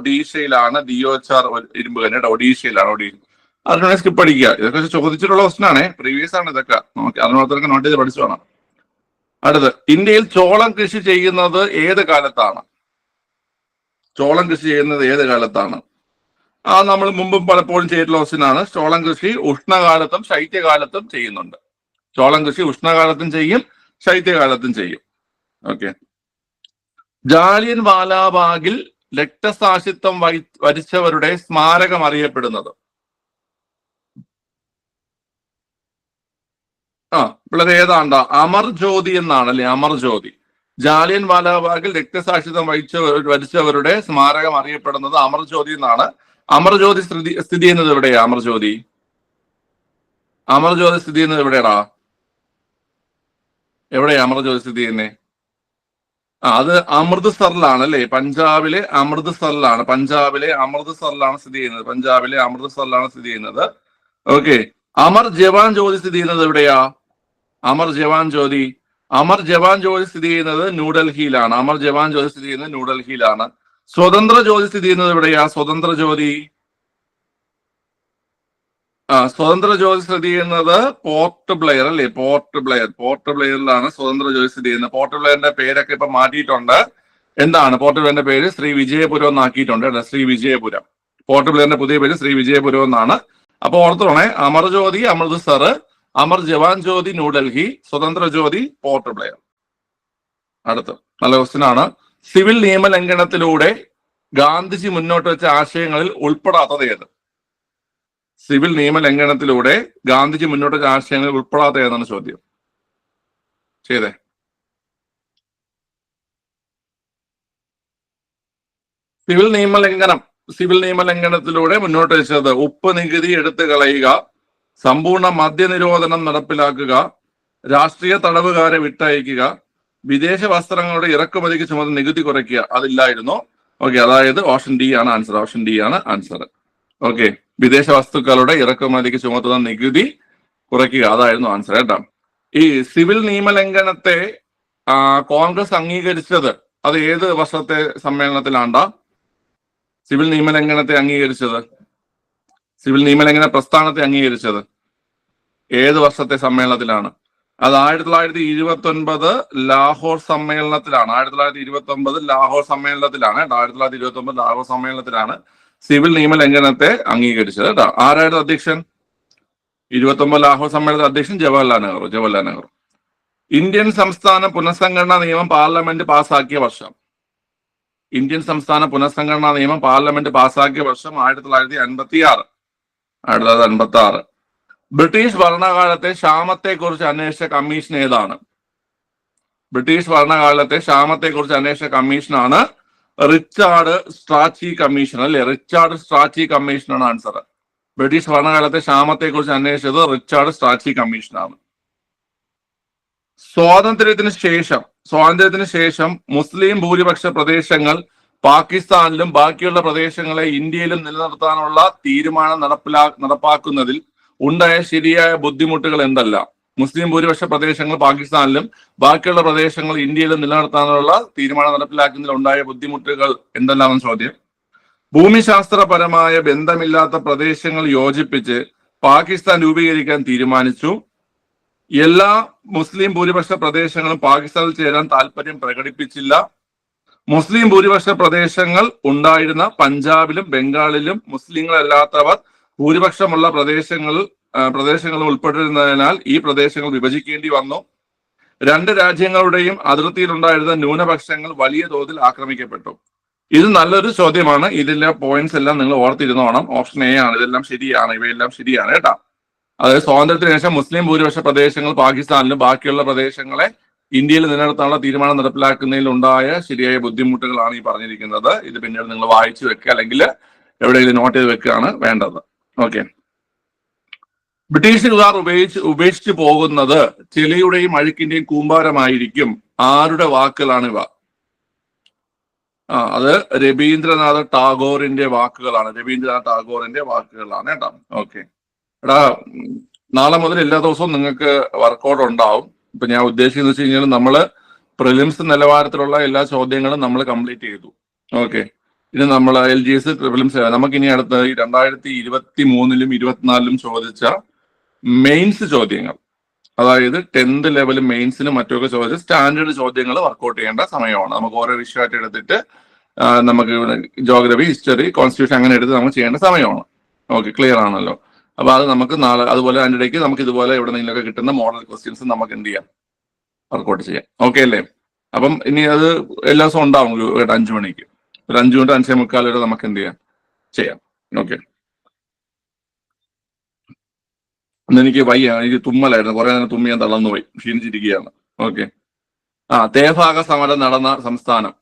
ദിയോഛാർ ഇരുമ്പ് ഖനി കേട്ടോ. ഒഡീഷയിലാണ്. അതിനാണ് സ്കിപ്പ് അടിക്കുക. ഇതൊക്കെ ചോദിച്ചിട്ടുള്ള ക്വസ്റ്റൻ ആണ്, പ്രീവിയസ് ആണ് ഇതൊക്കെ. അതിനോടൊക്കെ നോട്ട് ചെയ്ത് പഠിച്ചു വേണം. അടുത്ത്, ഇന്ത്യയിൽ ചോളം കൃഷി ചെയ്യുന്നത് ഏത് കാലത്താണ്? നമ്മൾ മുമ്പും പലപ്പോഴും ചെയ്തിട്ടുള്ള ക്വസ്റ്റൻ ആണ്. ചോളം കൃഷി ഉഷ്ണകാലത്തും ശൈത്യകാലത്തും ചെയ്യുന്നുണ്ട്. ഉഷ്ണകാലത്തും ചെയ്യും, ശൈത്യകാലത്തും ചെയ്യും. ഓക്കെ. ജാലിയൻ വാലാബാഗിൽ രക്തസാക്ഷിത്വം വരിച്ചവരുടെ സ്മാരകം അറിയപ്പെടുന്നത്? പിള്ളേർ ഏതാണ്ട അമർ ജ്യോതി എന്നാണ് അല്ലെ? അമർ ജ്യോതി. ജാലിയൻ വാലാബാഗിൽ രക്തസാക്ഷിത്വം വരിച്ചവരുടെ സ്മാരകം അറിയപ്പെടുന്നത് അമർ ജ്യോതി എന്നാണ്. അമർ ജ്യോതി സ്ഥിതി ചെയ്യുന്നത് എവിടെയാ? അമർ ജ്യോതി സ്ഥിതി ചെയ്യുന്നത് എവിടെയാടാ? എവിടെയാ അമർ ജ്യോതി സ്ഥിതി ചെയ്യുന്നേ? അത് അമൃത്സറിലാണ് അല്ലെ? പഞ്ചാബിലെ അമൃത്സറിലാണ്. സ്ഥിതി ചെയ്യുന്നത്. ഓക്കെ. അമർ ജവാൻ ജ്യോതി സ്ഥിതി ചെയ്യുന്നത് എവിടെയാ? അമർ ജവാൻ ജ്യോതി സ്ഥിതി ചെയ്യുന്നത് ന്യൂഡൽഹിയിലാണ്. സ്വതന്ത്ര ജ്യോതി സ്ഥിതി ചെയ്യുന്നത് എവിടെയാ? സ്വതന്ത്ര ജ്യോതി സ്ഥിതി ചെയ്യുന്നത് പോർട്ട് ബ്ലെയർ അല്ലെ? പോർട്ട് ബ്ലെയറിലാണ് സ്വതന്ത്ര ജ്യോതി സ്ഥിതി ചെയ്യുന്നത്. പോർട്ട് ബ്ലെയറിന്റെ പേരൊക്കെ ഇപ്പൊ മാറ്റിയിട്ടുണ്ട്. എന്താണ് പോർട്ട് ബ്ലെയറിന്റെ പേര്? ശ്രീ വിജയപുരം എന്നാക്കിയിട്ടുണ്ട്. ശ്രീ വിജയപുരം. പോർട്ട് ബ്ലെയറിന്റെ പുതിയ പേര് ശ്രീ വിജയപുരം എന്നാണ്. അപ്പൊ ഓർത്തോണേ, അമർ ജ്യോതി അമൃത്സർ, അമർ ജവാൻ ജ്യോതി ന്യൂഡൽഹി, സ്വതന്ത്ര ജ്യോതി പോർട്ട് ബ്ലെയർ. അടുത്ത് നല്ല ക്വസ്റ്റ്യൻ ആണ്. സിവിൽ നിയമലംഘനത്തിലൂടെ ഗാന്ധിജി മുന്നോട്ട് വെച്ച ആശയങ്ങളിൽ ഉൾപ്പെടാത്തത് ഏത്? സിവിൽ നിയമലംഘനത്തിലൂടെ ഗാന്ധിജി മുന്നോട്ട് വെച്ച ആശയങ്ങളിൽ ഉൾപ്പെടാത്ത ഏതാണ് ചോദ്യം. ചെയ്തേ. സിവിൽ നിയമലംഘനത്തിലൂടെ മുന്നോട്ട് വെച്ചത് ഉപ്പ് നികുതി എടുത്തു കളയുക, സമ്പൂർണ്ണ മദ്യനിരോധനം നടപ്പിലാക്കുക, രാഷ്ട്രീയ തടവുകാരെ വിട്ടയക്കുക, വിദേശ വസ്ത്രങ്ങളുടെ ഇറക്കുമതിക്ക് ചുമതല നികുതി കുറയ്ക്കുക. അതില്ലായിരുന്നു. ഓക്കെ, അതായത് ഓപ്ഷൻ ഡി ആണ് ആൻസർ. ഓക്കെ, വിദേശ വസ്തുക്കളുടെ ഇറക്കുമതിക്ക് ചുമത്തുന്ന നികുതി കുറയ്ക്കുക, അതായിരുന്നു ആൻസർ കേട്ടോ. ഈ സിവിൽ നിയമലംഘനത്തെ കോൺഗ്രസ് അംഗീകരിച്ചത് അത് ഏത് വർഷത്തെ സമ്മേളനത്തിലാണ്ടാ? സിവിൽ നിയമലംഘന പ്രസ്ഥാനത്തെ അംഗീകരിച്ചത് ഏത് വർഷത്തെ സമ്മേളനത്തിലാണ്? അത് 1929 ലാഹോർ സമ്മേളനത്തിലാണ്. 1929 ലാഹോർ സമ്മേളനത്തിലാണ് സിവിൽ നിയമലംഘനത്തെ അംഗീകരിച്ചത് കേട്ടോ. ആരായിരുന്നു അധ്യക്ഷൻ? 29 ലാഹോർ സമ്മേളനത്തിന്റെ അധ്യക്ഷൻ ജവഹർലാൽ നെഹ്റു. ഇന്ത്യൻ സംസ്ഥാന പുനഃസംഘടനാ നിയമം പാർലമെന്റ് പാസാക്കിയ വർഷം? 1956. ബ്രിട്ടീഷ് ഭരണകാലത്തെ ക്ഷാമത്തെക്കുറിച്ച് അന്വേഷിച്ച കമ്മീഷൻ ഏതാണ്? കമ്മീഷനാണ് റിച്ചാർഡ് സ്ട്രാച്ചി കമ്മീഷൻ അല്ലെ? കമ്മീഷനാണ് ആൻസർ. ബ്രിട്ടീഷ് ഭരണകാലത്തെ ക്ഷാമത്തെക്കുറിച്ച് അന്വേഷിച്ചത് റിച്ചാർഡ് സ്ട്രാച്ചി കമ്മീഷനാണ്. സ്വാതന്ത്ര്യത്തിന് ശേഷം മുസ്ലിം ഭൂരിപക്ഷ പ്രദേശങ്ങൾ പാകിസ്ഥാനിലും ബാക്കിയുള്ള പ്രദേശങ്ങളെ ഇന്ത്യയിലും നിലനിർത്താനുള്ള തീരുമാനം നടപ്പാക്കുന്നതിൽ ഉണ്ടായ ശരിയായ ബുദ്ധിമുട്ടുകൾ എന്തെല്ലാം? മുസ്ലിം ഭൂരിപക്ഷ പ്രദേശങ്ങൾ പാകിസ്ഥാനിലും ബാക്കിയുള്ള പ്രദേശങ്ങൾ ഇന്ത്യയിലും നിലനിർത്താനുള്ള തീരുമാനം നടപ്പിലാക്കുന്നതിൽ ഉണ്ടായ ബുദ്ധിമുട്ടുകൾ എന്തെല്ലാമെന്ന് ചോദ്യം. ഭൂമിശാസ്ത്രപരമായ ബന്ധമില്ലാത്ത പ്രദേശങ്ങൾ യോജിപ്പിച്ച് പാകിസ്ഥാൻ രൂപീകരിക്കാൻ തീരുമാനിച്ചു. എല്ലാ മുസ്ലിം ഭൂരിപക്ഷ പ്രദേശങ്ങളും പാകിസ്ഥാനിൽ ചേരാൻ താല്പര്യം പ്രകടിപ്പിച്ചില്ല. മുസ്ലിം ഭൂരിപക്ഷ പ്രദേശങ്ങൾ ഉണ്ടായിരുന്ന പഞ്ചാബിലും ബംഗാളിലും മുസ്ലിങ്ങളല്ലാത്തവർ ഭൂരിപക്ഷമുള്ള പ്രദേശങ്ങൾ ഉൾപ്പെട്ടിരുന്നതിനാൽ ഈ പ്രദേശങ്ങൾ വിഭജിക്കേണ്ടി വന്നു. രണ്ട് രാജ്യങ്ങളുടെയും അതിർത്തിയിലുണ്ടായിരുന്ന ന്യൂനപക്ഷങ്ങൾ വലിയ തോതിൽ ആക്രമിക്കപ്പെട്ടു. ഇത് നല്ലൊരു ചോദ്യമാണ്. ഇതിലെ പോയിന്റ്സ് എല്ലാം നിങ്ങൾ ഓർത്തിരുന്നോണം. ഓപ്ഷൻ എ ആണ്. ഇവയെല്ലാം ശരിയാണ് കേട്ടോ. അതായത് സ്വാതന്ത്ര്യത്തിന് ശേഷം മുസ്ലിം ഭൂരിപക്ഷ പ്രദേശങ്ങൾ പാകിസ്ഥാനിലും ബാക്കിയുള്ള പ്രദേശങ്ങളെ ഇന്ത്യയിൽ നിലനിർത്താനുള്ള തീരുമാനം നടപ്പിലാക്കുന്നതിൽ ഉണ്ടായ ശരിയായ ബുദ്ധിമുട്ടുകളാണ് ഈ പറഞ്ഞിരിക്കുന്നത്. ഇത് പിന്നീട് നിങ്ങൾ വായിച്ചു വെക്കുക, അല്ലെങ്കിൽ എവിടെയെങ്കിലും നോട്ട് ചെയ്ത് വെക്കുകയാണ് വേണ്ടത്. ഓക്കെ. ബ്രിട്ടീഷുകാർ ഉപേക്ഷിച്ചു പോകുന്നത് ചെളിയുടെയും അഴുക്കിന്റെയും കൂമ്പാരമായിരിക്കും. ആരുടെ വാക്കുകളാണിവ? അത് രവീന്ദ്രനാഥ് ടാഗോറിന്റെ വാക്കുകളാണ് കേട്ടോ. ഓക്കെ. എടാ, നാളെ മുതൽ എല്ലാ ദിവസവും നിങ്ങൾക്ക് വർക്കൗട്ട് ഉണ്ടാവും. ഇപ്പൊ ഞാൻ ഉദ്ദേശിക്കുന്നത് വെച്ച് കഴിഞ്ഞാൽ നമ്മള് പ്രിലിംസ് നിലവാരത്തിലുള്ള എല്ലാ ചോദ്യങ്ങളും നമ്മൾ കംപ്ലീറ്റ് ചെയ്തു. ഓക്കെ. ഇനി നമ്മൾ LGS പ്രിലിംസ് നമുക്കിനി അടുത്ത 2023-ലും 2024-ലും ചോദിച്ച മെയിൻസ് ചോദ്യങ്ങൾ, അതായത് 10th ലെവൽ മെയിൻസിനും മറ്റൊക്കെ ചോദിച്ച സ്റ്റാൻഡേർഡ് ചോദ്യങ്ങൾ വർക്കൗട്ട് ചെയ്യേണ്ട സമയമാണ്. നമുക്ക് ഓരോ വിഷയമായിട്ട് എടുത്തിട്ട് നമുക്ക് ജോഗ്രഫി, ഹിസ്റ്ററി, കോൺസ്റ്റിറ്റ്യൂഷൻ അങ്ങനെ എടുത്ത് നമുക്ക് ചെയ്യേണ്ട സമയമാണ്. ഓക്കെ, ക്ലിയർ ആണല്ലോ? അപ്പൊ അത് നമുക്ക് നാളെ, അതുപോലെ അതിൻ്റെ ഇടയ്ക്ക് നമുക്ക് ഇതുപോലെ എവിടെ നിന്നൊക്കെ കിട്ടുന്ന മോഡൽ ക്വസ്റ്റ്യൻസ് നമുക്ക് എന്ത് ചെയ്യാം, വർക്കൗട്ട് ചെയ്യാം. ഓക്കെ അല്ലേ? അപ്പം ഇനി അത് എല്ലാ ദിവസവും ഉണ്ടാവും 5 മണിക്ക്. ഒരു 5 മിനിറ്റ് 5:45 വരെ നമുക്ക് എന്ത് ചെയ്യാം. ഓക്കെ. എനിക്ക് വയ്യ, എനിക്ക് തുമ്മലായിരുന്നു, കുറെ നേരം തുമ്മി ഞാൻ തളർന്നുപോയി, ക്ഷീണിച്ചിരിക്കുകയാണ്. ഓക്കെ. തേഭാഗ സമരം നടന്ന സംസ്ഥാനം.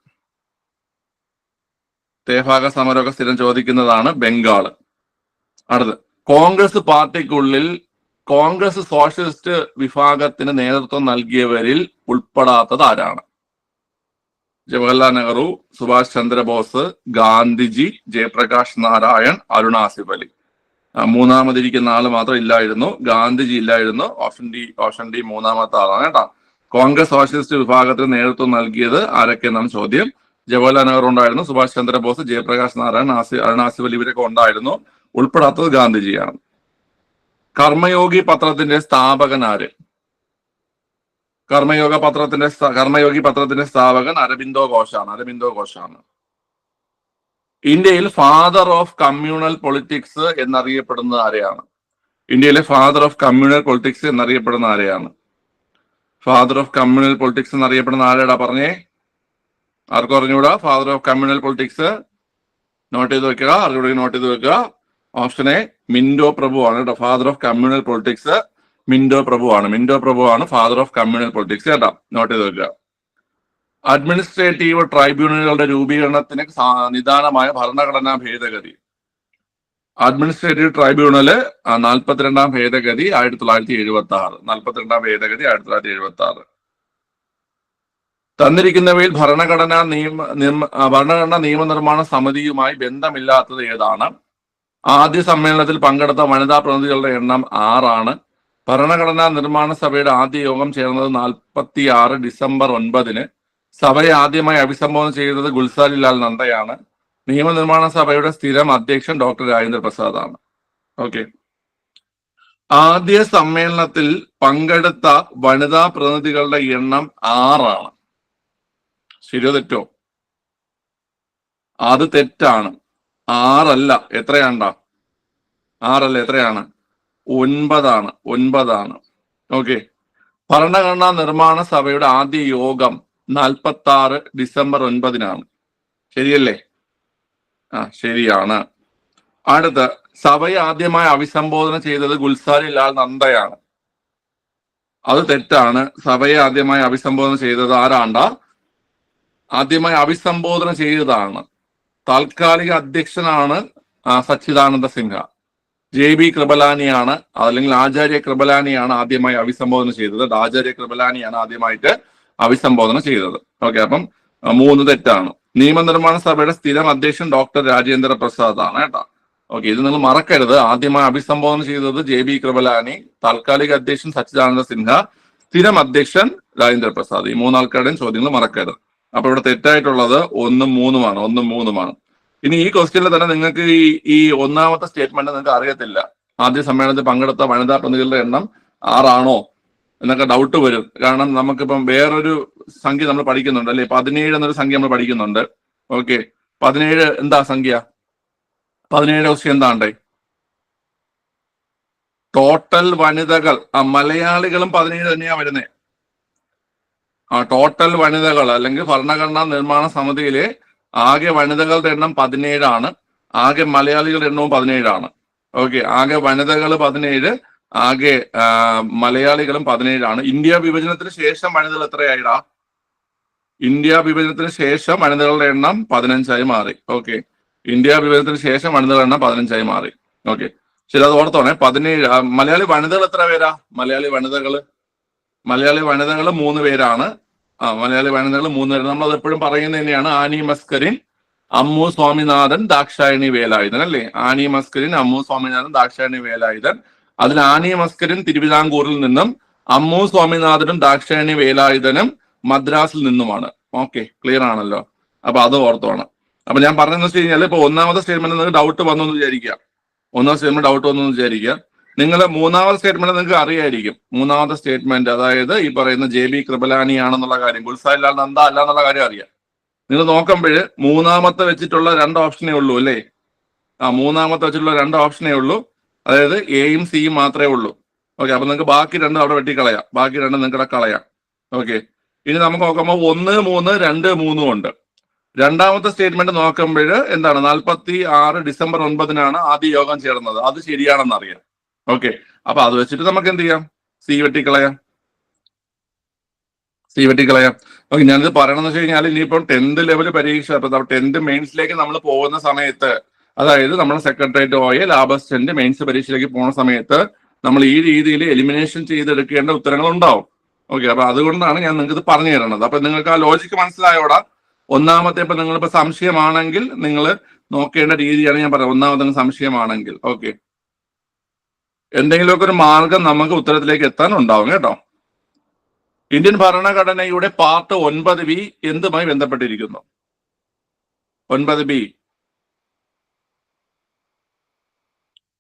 തേഭാഗ സമരമൊക്കെ സ്ഥിരം ചോദിക്കുന്നതാണ് ബംഗാള്. അടുത്ത്, കോൺഗ്രസ് പാർട്ടിക്കുള്ളിൽ കോൺഗ്രസ് സോഷ്യലിസ്റ്റ് വിഭാഗത്തിന് നേതൃത്വം നൽകിയവരിൽ ഉൾപ്പെടാത്തത് ആരാണ്? ജവഹർലാൽ നെഹ്റു, സുഭാഷ് ചന്ദ്രബോസ്, ഗാന്ധിജി, ജയപ്രകാശ് നാരായൺ, അരുൺ ആസിഫ് അലി. മൂന്നാമതിരിക്കുന്ന ആള് മാത്രം ഇല്ലായിരുന്നു, ഗാന്ധിജി ഇല്ലായിരുന്നു. ഓപ്ഷൻ ഡി മൂന്നാമത്തെ ആളാണ് കേട്ടോ. കോൺഗ്രസ് സോഷ്യലിസ്റ്റ് വിഭാഗത്തിന് നേതൃത്വം നൽകിയത് ആരൊക്കെയെന്നാണ് ചോദ്യം. ജവഹർലാൽ നെഹ്റു ഉണ്ടായിരുന്നു, സുഭാഷ് ചന്ദ്രബോസ്, ജയപ്രകാശ് നാരായൺ, അരുൺ ആസിഫ് അലി ഇവരൊക്കെ ഉണ്ടായിരുന്നു. ഉൾപ്പെടാത്തത് ഗാന്ധിജിയാണ്. കർമ്മയോഗി പത്രത്തിന്റെ സ്ഥാപകൻ ആര്? കർമ്മയോഗി പത്രത്തിന്റെ സ്ഥാപകൻ അരബിന്ദോ ഘോഷാണ്. ഇന്ത്യയിൽ ഫാദർ ഓഫ് കമ്മ്യൂണൽ പൊളിറ്റിക്സ് എന്നറിയപ്പെടുന്നത് ആരെയാണ്? ഇന്ത്യയിലെ ഫാദർ ഓഫ് കമ്മ്യൂണൽ പൊളിറ്റിക്സ് എന്നറിയപ്പെടുന്ന ആരെയാണ്? ഫാദർ ഓഫ് കമ്മ്യൂണൽ പൊളിറ്റിക്സ് എന്നറിയപ്പെടുന്ന ആരെടാ പറഞ്ഞേ? ആർക്കും അറിഞ്ഞൂടാ? Father of communal politics note ചെയ്ത് വെക്കുക, അറിയൂടെ നോട്ട് ചെയ്ത് വെക്കുക. ഓപ്ഷൻ എ മിന്റോ പ്രഭു ആണ് കേട്ടോ. Father of communal politics Minto പ്രഭു ആണ് ഫാദർ ഓഫ് കമ്മ്യൂണൽ പൊളിറ്റിക്സ് കേട്ടോ, നോട്ട് ചെയ്ത് വെക്കുക. അഡ്മിനിസ്ട്രേറ്റീവ് ട്രൈബ്യൂണലുകളുടെ രൂപീകരണത്തിന് നിദാനമായ ഭരണഘടനാ ഭേദഗതി. അഡ്മിനിസ്ട്രേറ്റീവ് ട്രൈബ്യൂണല് 42-ാം ഭേദഗതി 1976. 42-ാം ഭേദഗതി 1976. തന്നിരിക്കുന്നവയിൽ ഭരണഘടനാ നിയമനിർമ്മാണ സമിതിയുമായി ബന്ധമില്ലാത്തത് ഏതാണ്? ആദ്യ സമ്മേളനത്തിൽ പങ്കെടുത്ത വനിതാ പ്രതിനിധികളുടെ എണ്ണം 6 ഭരണഘടനാ നിർമ്മാണ സഭയുടെ ആദ്യ യോഗം ചേർന്നത് 46 ഡിസംബർ 9. സഭയെ ആദ്യമായി അഭിസംബോധന ചെയ്തത് ഗുൽസാരിലാൽ നന്ദയാണ്. നിയമനിർമ്മാണ സഭയുടെ സ്ഥിരം അധ്യക്ഷൻ ഡോക്ടർ രാജേന്ദ്ര പ്രസാദ് ആണ്. ഓക്കെ. ആദ്യ സമ്മേളനത്തിൽ പങ്കെടുത്ത വനിതാ പ്രതിനിധികളുടെ എണ്ണം 6. ശരിയോ തെറ്റോ? അത് തെറ്റാണ്. 6 എത്രയാണ്ടാ? 6 എത്രയാണ്? 9. ഓക്കെ. ഭരണഘടനാ നിർമ്മാണ സഭയുടെ ആദ്യ യോഗം 46 ഡിസംബർ 9 ശരിയല്ലേ? ശരിയാണ്. അടുത്ത്, സഭയെ ആദ്യമായി അഭിസംബോധന ചെയ്തത് ഗുൽസാരി ലാൽ നന്ദയാണ്. അത് തെറ്റാണ്. സഭയെ ആദ്യമായി അഭിസംബോധന ചെയ്തത് ആരാണ്ടാ? ആദ്യമായി അഭിസംബോധന ചെയ്തതാണ് താൽക്കാലിക അധ്യക്ഷനാണ് സച്ചിദാനന്ദ സിൻഹ. JB കൃപലാനിയാണ്, അല്ലെങ്കിൽ ആചാര്യ കൃപലാനിയാണ് ആദ്യമായി അഭിസംബോധന ചെയ്തത്. ആചാര്യ കൃപലാനിയാണ് ആദ്യമായിട്ട് അഭിസംബോധന ചെയ്തത്. ഓക്കെ. അപ്പം 3 തെറ്റാണ്. നിയമനിർമ്മാണ സഭയുടെ സ്ഥിരം അധ്യക്ഷൻ ഡോക്ടർ രാജേന്ദ്ര പ്രസാദ് ആണ് കേട്ടോ. ഓക്കെ. ഇത് നിങ്ങൾ മറക്കരുത്. ആദ്യമായി അഭിസംബോധന ചെയ്തത് JB കൃപലാനി, താൽക്കാലിക അധ്യക്ഷൻ സച്ചിദാനന്ദ സിൻഹ, സ്ഥിരം അധ്യക്ഷൻ രാജേന്ദ്ര പ്രസാദ്. ഈ 3 ആൾക്കാരുടെയും ചോദ്യങ്ങൾ മറക്കരുത്. അപ്പൊ ഇവിടെ തെറ്റായിട്ടുള്ളത് 1ഉം 3ഉമാണ്. ഇനി ഈ ക്വസ്റ്റ്യനിൽ തന്നെ നിങ്ങൾക്ക് ഈ ഒന്നാമത്തെ സ്റ്റേറ്റ്മെന്റ് നിങ്ങൾക്ക് അറിയത്തില്ല. ആദ്യ സമ്മേളനത്തിൽ പങ്കെടുത്ത വനിതാ പ്രതിനിധികളുടെ എണ്ണം 6 എന്നൊക്കെ ഡൗട്ട് വരും. കാരണം നമുക്കിപ്പം വേറൊരു സംഖ്യ നമ്മൾ പഠിക്കുന്നുണ്ട് അല്ലെ, 17 എന്നൊരു സംഖ്യ നമ്മൾ പഠിക്കുന്നുണ്ട്. ഓക്കെ. 17 എന്താ സംഖ്യ? 17 ക്വസ്റ്റ്യൻ എന്താണ്ടേ? ടോട്ടൽ വനിതകൾ. മലയാളികളും 17 തന്നെയാ വരുന്നേ. ടോട്ടൽ വനിതകൾ അല്ലെങ്കിൽ ഭരണഘടനാ നിർമ്മാണ സമിതിയിലെ ആകെ വനിതകളുടെ എണ്ണം 17. ആകെ മലയാളികളുടെ എണ്ണവും 17. ഓക്കെ. ആകെ വനിതകൾ 17, ആകെ മലയാളികളും 17. ഇന്ത്യ വിഭജനത്തിന് ശേഷം വനിതകൾ എത്രയായിടാ? ഇന്ത്യ വിഭജനത്തിന് ശേഷം വനിതകളുടെ എണ്ണം 15 മാറി. ഓക്കെ. ഇന്ത്യ വിഭജനത്തിന് ശേഷം വനിതകളുടെ എണ്ണം 15 മാറി. ഓക്കെ. ശരി, അത് ഓർത്തോണേ. 17. മലയാളി വനിതകൾ എത്ര പേരാ? മലയാളി വനിതകൾ 3 പേരാണ്. മലയാളി വനിതകൾ 3 പേര്. നമ്മളത് എപ്പോഴും പറയുന്നത് തന്നെയാണ്. ആനി മസ്കറിൻ, അമ്മു സ്വാമിനാഥൻ, ദാക്ഷായണി വേലായുധൻ അല്ലേ? ആനി മസ്കറിൻ, അമ്മു സ്വാമിനാഥൻ, ദാക്ഷായണി വേലായുധൻ. അതിൽ ആനി മസ്കറിൻ തിരുവിതാംകൂറിൽ നിന്നും, അമ്മു സ്വാമിനാഥനും ദാക്ഷായണി വേലായുധനും മദ്രാസിൽ നിന്നുമാണ്. ഓക്കെ, ക്ലിയർ ആണല്ലോ? അപ്പൊ അത് ഓർത്തോണം. അപ്പൊ ഞാൻ പറഞ്ഞതെന്ന് വെച്ച് കഴിഞ്ഞാൽ ഇപ്പൊ ഒന്നാമത്തെ സ്റ്റേറ്റ്മെന്റ് നിങ്ങൾക്ക് ഡൗട്ട് വന്നു എന്ന് വിചാരിക്കുക. നിങ്ങൾ മൂന്നാമത്തെ സ്റ്റേറ്റ്മെന്റ് നിങ്ങൾക്ക് അറിയായിരിക്കും. മൂന്നാമത്തെ സ്റ്റേറ്റ്മെന്റ് അതായത് ഈ പറയുന്ന JB കൃപലാനി ആണെന്നുള്ള കാര്യം, ഗുൽസാരി ലാൽ നന്ദ അല്ല എന്നുള്ള കാര്യം അറിയാം. നിങ്ങൾ നോക്കുമ്പോൾ മൂന്നാമത്തെ വെച്ചിട്ടുള്ള 2 ഓപ്ഷനേ ഉള്ളൂ അല്ലേ? മൂന്നാമത്തെ വെച്ചിട്ടുള്ള 2 ഓപ്ഷനേ ഉള്ളൂ. അതായത് എയും സിയും മാത്രമേ ഉള്ളൂ. ഓക്കെ. അപ്പൊ നിങ്ങൾക്ക് ബാക്കി 2 അവിടെ വെട്ടിക്കളയാം. ബാക്കി 2 നിങ്ങൾക്ക് കളയാം. ഓക്കെ. ഇനി നമുക്ക് നോക്കുമ്പോൾ 1, 3, 2, 3 ഉണ്ട്. രണ്ടാമത്തെ സ്റ്റേറ്റ്മെന്റ് നോക്കുമ്പോൾ എന്താണ് 46 ഡിസംബർ 9 ആദ്യ യോഗം ചേർന്നത്. അത് ശരിയാണെന്ന് അറിയാം. ഓക്കെ, അപ്പൊ അത് വെച്ചിട്ട് നമുക്ക് എന്ത് ചെയ്യാം? സി വെട്ടിക്കളയാം. ഓക്കെ, ഞാനിത് പറയണമെന്ന് വെച്ച് കഴിഞ്ഞാൽ ഇനിയിപ്പം 10th ലെവൽ പരീക്ഷ, അപ്പൊ 10th മെയിൻസിലേക്ക് നമ്മൾ പോകുന്ന സമയത്ത്, അതായത് നമ്മൾ സെക്രട്ടേറിയറ്റ് പോയ ലാബ് അസിസ്റ്റന്റ് മെയിൻസ് പരീക്ഷയിലേക്ക് പോകുന്ന സമയത്ത് നമ്മൾ ഈ രീതിയിൽ എലിമിനേഷൻ ചെയ്തെടുക്കേണ്ട ഉത്തരങ്ങൾ ഉണ്ടാവും. ഓക്കെ, അപ്പൊ അതുകൊണ്ടാണ് ഞാൻ നിങ്ങൾക്ക് ഇത് പറഞ്ഞു തരുന്നത്. അപ്പൊ നിങ്ങൾക്ക് ആ ലോജിക്ക് മനസ്സിലായോടാ? ഒന്നാമത്തെ ഇപ്പൊ നിങ്ങളിപ്പോ സംശയമാണെങ്കിൽ നിങ്ങൾ നോക്കേണ്ട രീതിയാണ് ഞാൻ പറയുന്നത്. ഒന്നാമത്തെ സംശയമാണെങ്കിൽ ഓക്കെ, എന്തെങ്കിലുമൊക്കെ ഒരു മാർഗം നമുക്ക് ഉത്തരത്തിലേക്ക് എത്താൻ ഉണ്ടാവും കേട്ടോ. ഇന്ത്യൻ ഭരണഘടനയുടെ പാർട്ട് 9B എന്തുമായി ബന്ധപ്പെട്ടിരിക്കുന്നു? 9B